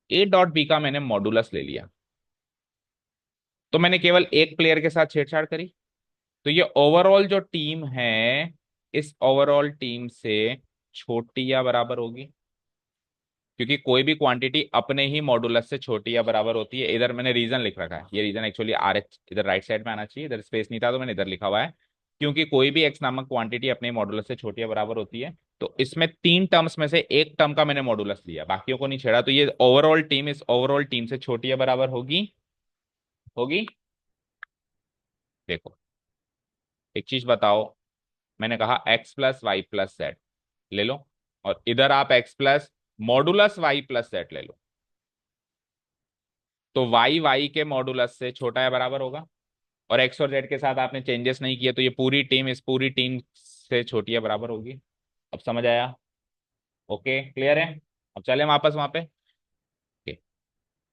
ए डॉट बी का मैंने मॉडुलस ले लिया। तो मैंने केवल एक प्लेयर के साथ छेड़छाड़ करी, तो ये ओवरऑल जो टीम है इस ओवरऑल टीम से छोटी या बराबर होगी, क्योंकि कोई भी क्वांटिटी अपने ही मॉडुलस से छोटी या बराबर होती है। इधर मैंने रीजन लिख रखा है, ये रीजन एक्चुअली आर एच इधर राइट साइड में आना चाहिए, इधर स्पेस नहीं था तो मैंने इधर लिखा हुआ है। क्योंकि कोई भी एक्स नामक क्वांटिटी अपने मॉडुलस से छोटी या बराबर होती है, तो इसमें तीन टर्म्स में से एक टर्म का मैंने मॉडुलस लिया, बाकियों को नहीं छेड़ा, तो ये ओवरऑल टीम इस ओवरऑल टीम से छोटी या बराबर होगी। होगी। देखो, एक चीज बताओ, मैंने कहा X plus Y plus Z ले लो, और इधर आप X plus modulus Y plus Z ले लो, तो वाई वाई के मॉडुलस से छोटा या बराबर होगा। और एक्स और जेड के साथ आपने चेंजेस नहीं किए, तो ये पूरी टीम इस पूरी टीम से छोटी या बराबर होगी। अब समझ आया? ओके, क्लियर है? अब चले हम वापस वहां पे। ओके,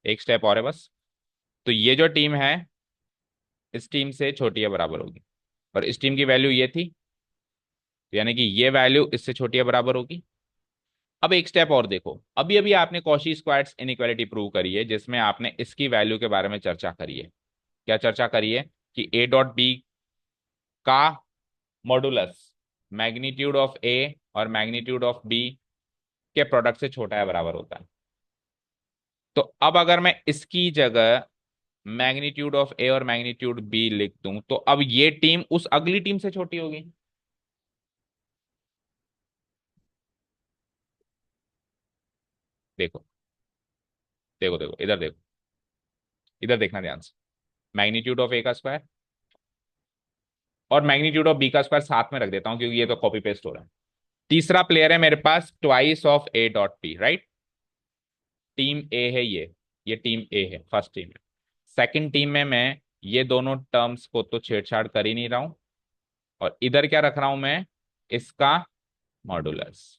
एक स्टेप और है बस। तो ये जो टीम है इस टीम से छोटी या बराबर होगी, और इस टीम की वैल्यू ये थी, यानी कि ये वैल्यू इससे छोटी या बराबर होगी। अब एक स्टेप और देखो, अभी अभी आपने कॉशी स्क्वायर्ट्स इनइक्वालिटी प्रूव करी है, जिसमें आपने इसकी वैल्यू के बारे में चर्चा करी है। क्या चर्चा करी है? कि ए डॉट बी का मॉडुलस मैग्नीट्यूड ऑफ ए और मैग्नीट्यूड ऑफ बी के प्रोडक्ट से छोटा या बराबर होता है। तो अब अगर मैं इसकी जगह मैग्नीट्यूड ऑफ ए और मैग्नीट्यूड बी लिख दूं, तो अब ये टीम उस अगली टीम से छोटी होगी। देखो देखो देखो, इधर देखो, इधर देखना ध्यान से। मैग्नीट्यूड ऑफ ए का स्क्वायर और मैग्नीट्यूड ऑफ बी का स्क्वायर साथ में रख देता हूं, क्योंकि ये तो कॉपी पेस्ट हो रहा है। तीसरा प्लेयर है मेरे पास twice of A dot P, right? Team A है ये टीम ए है, फर्स्ट टीम है। सेकंड टीम में मैं ये दोनों टर्म्स को तो छेड़छाड़ कर ही नहीं रहा हूं, और इधर क्या रख रहा हूं मैं? इसका मॉडुलस।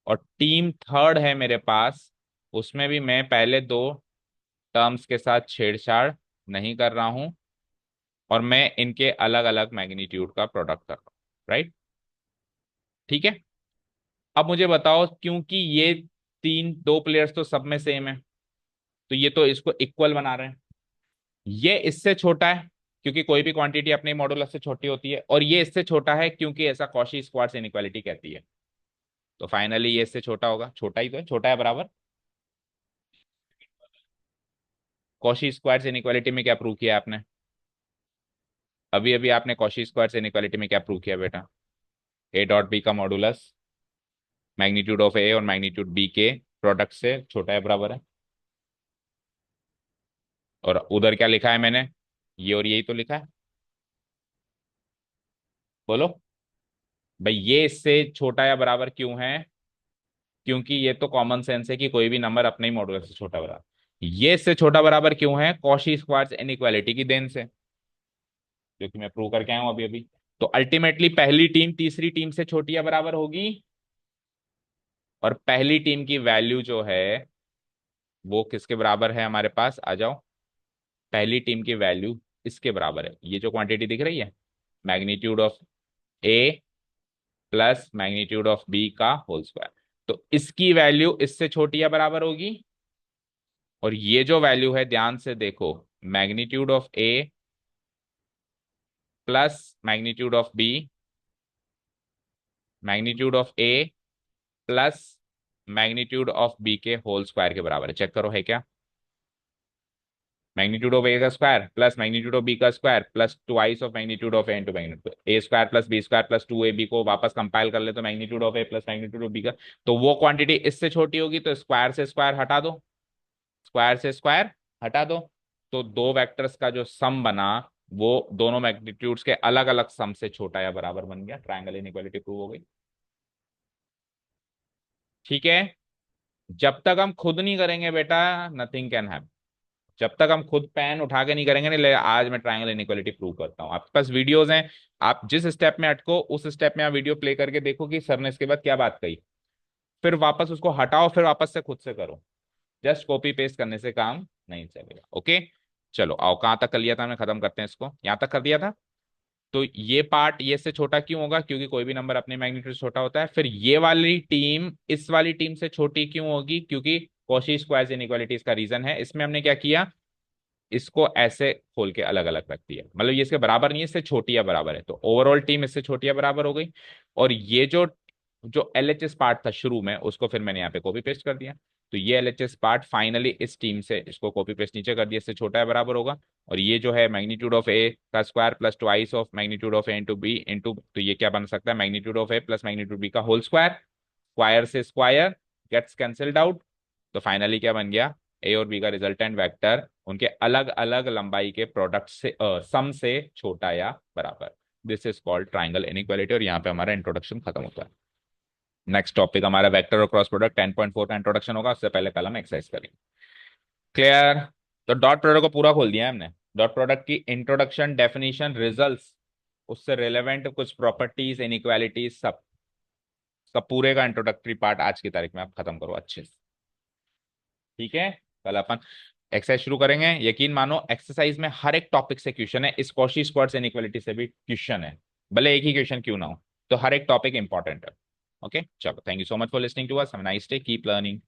और टीम थर्ड है मेरे पास, उसमें भी मैं पहले दो टर्म्स के साथ छेड़छाड़ नहीं कर रहा हूं, और मैं इनके अलग अलग मैग्नीट्यूड का प्रोडक्ट कर रहा हूं, राइट? ठीक है। अब मुझे बताओ, क्योंकि ये तीन दो प्लेयर्स तो सब में सेम है, तो ये तो इसको इक्वल बना रहे हैं। ये इससे छोटा है, क्योंकि कोई भी क्वांटिटी अपने मॉडुलस से छोटी होती है, और ये इससे छोटा है क्योंकि ऐसा कॉशी स्क्वार्ट्स इनइक्वालिटी कहती है। तो फाइनली ये इससे छोटा होगा, छोटा ही तो है, छोटा है बराबर। कॉशी स्क्वार्ट्स इनइक्वालिटी में क्या प्रूव किया आपने? अभी अभी आपने कॉशी स्क्वार्ट्स इनइक्वालिटी में क्या प्रूव किया बेटा? ए डॉट बी का मॉडुलस मैग्नीट्यूड ऑफ ए और मैग्नीट्यूड बी के प्रोडक्ट से छोटा है बराबर है। और उधर क्या लिखा है मैंने? ये और यही तो लिखा है। बोलो भाई, ये इससे छोटा या बराबर क्यों है? क्योंकि ये तो कॉमन सेंस है कि कोई भी नंबर अपने ही मॉडुलस से छोटा बराबर। ये इससे छोटा बराबर क्यों है? कॉशी स्क्वार्ट्स इनइक्वालिटी की देन से, जो कि मैं प्रूव करके आया हूं अभी अभी। तो अल्टीमेटली पहली टीम तीसरी टीम से छोटी या बराबर होगी, और पहली टीम की वैल्यू जो है वो किसके बराबर है? हमारे पास आ जाओ। पहली टीम की वैल्यू इसके बराबर है, ये जो क्वांटिटी दिख रही है, magnitude of A plus magnitude of B का होल स्क्वायर। तो इसकी वैल्यू इससे छोटी या बराबर होगी। और ये जो वैल्यू है ध्यान से देखो, magnitude of A plus magnitude of B, magnitude of A plus magnitude of B के होल स्क्वायर के बराबर है। चेक करो है क्या? मैग्नीट्यूड ऑफ ए का square plus magnitude of B का square plus twice of magnitude of A into magnitude A square plus B square plus two A B को वापस कंपाइल कर ले तो magnitude of A plus magnitude of B का। तो वो क्वांटिटी इससे छोटी होगी, तो स्क्वायर से स्क्वायर हटा दो, स्क्वायर से स्क्वायर हटा दो। तो दो वेक्टर्स का जो सम बना वो दोनों मैग्नीट्यूड्स के अलग अलग सम से छोटा या बराबर बन गया। ट्रायंगल इनइक्वालिटी प्रूव हो गई। ठीक है। जब तक हम खुद नहीं करेंगे बेटा, नथिंग कैन हैपन। जब तक हम खुद पेन उठा के नहीं करेंगे नहीं, आज मैं ट्रायंगल इनइक्वालिटी प्रूव करता हूँ। आपके पास वीडियोस हैं, आप जिस स्टेप में अटको उस स्टेप में आप वीडियो प्ले करके देखो कि सर ने इसके बाद क्या बात कही, फिर वापस उसको हटाओ, फिर वापस से खुद से करो। जस्ट कॉपी पेस्ट करने से काम नहीं चलेगा। ओके, चलो आओ, कहाँ तक कर लिया था हमने? खत्म करते हैं इसको, यहाँ तक कर दिया था। तो ये पार्ट ये से छोटा क्यों होगा? क्योंकि कोई भी नंबर अपने मैग्नीट्यूड से छोटा होता है। फिर ये वाली टीम इस वाली टीम से छोटी क्यों होगी? क्योंकि कॉशी स्क्वायर इनइक्वालिटी इसका रीजन है। इसमें हमने क्या किया? इसको ऐसे खोल के अलग अलग रखती है, मतलब ये इसके बराबर नहीं है, इससे छोटी या बराबर है, तो ओवरऑल टीम इससे छोटी या बराबर हो गई। और ये जो जो एलएचएस पार्ट था शुरू में, उसको फिर मैंने यहाँ पे कॉपी पेस्ट कर दिया। तो ये एलएचएस पार्ट फाइनली इस टीम से, इसको कॉपी पेस्ट नीचे कर दिया, इससे छोटा या बराबर होगा। और ये जो है मैग्नीट्यूड ऑफ ए का square plus twice of magnitude of A into B into, तो ये क्या बन सकता है, magnitude of A plus magnitude B का होल स्क्वायर। स्क्वायर से स्क्वायर गेट्स कैंसिल्ड आउट। तो फाइनली क्या बन गया, ए और बी का रिजल्टेंट वेक्टर उनके अलग अलग लंबाई के प्रोडक्ट से सम से छोटा या बराबर। This is called triangle inequality, और यहाँ पे हमारा इंट्रोडक्शन खत्म होता है। नेक्स्ट टॉपिक हमारा वेक्टर और क्रॉस प्रोडक्ट 10.4 का इंट्रोडक्शन होगा, उससे पहले कल हम एक्सरसाइज करेंगे। क्लियर। तो डॉट प्रोडक्ट को पूरा खोल दिया है हमने। डॉट प्रोडक्ट की इंट्रोडक्शन, डेफिनेशन, रिजल्ट्स, उससे रिलेवेंट कुछ प्रॉपर्टीज, इनइक्वालिटीज, सब सब पूरे का इंट्रोडक्टरी पार्ट आज की तारीख में आप खत्म करो अच्छे से। ठीक है, कल अपन एक्सरसाइज शुरू करेंगे। यकीन मानो एक्सरसाइज में हर एक टॉपिक से क्वेश्चन है, इस कॉशी स्क्वायर्स इनइक्वालिटी से भी क्वेश्चन है, भले एक ही क्वेश्चन क्यों ना हो। तो हर एक टॉपिक इंपॉर्टेंट है। ओके, चलो, thank you so much for listening to us, have a nice day, keep learning.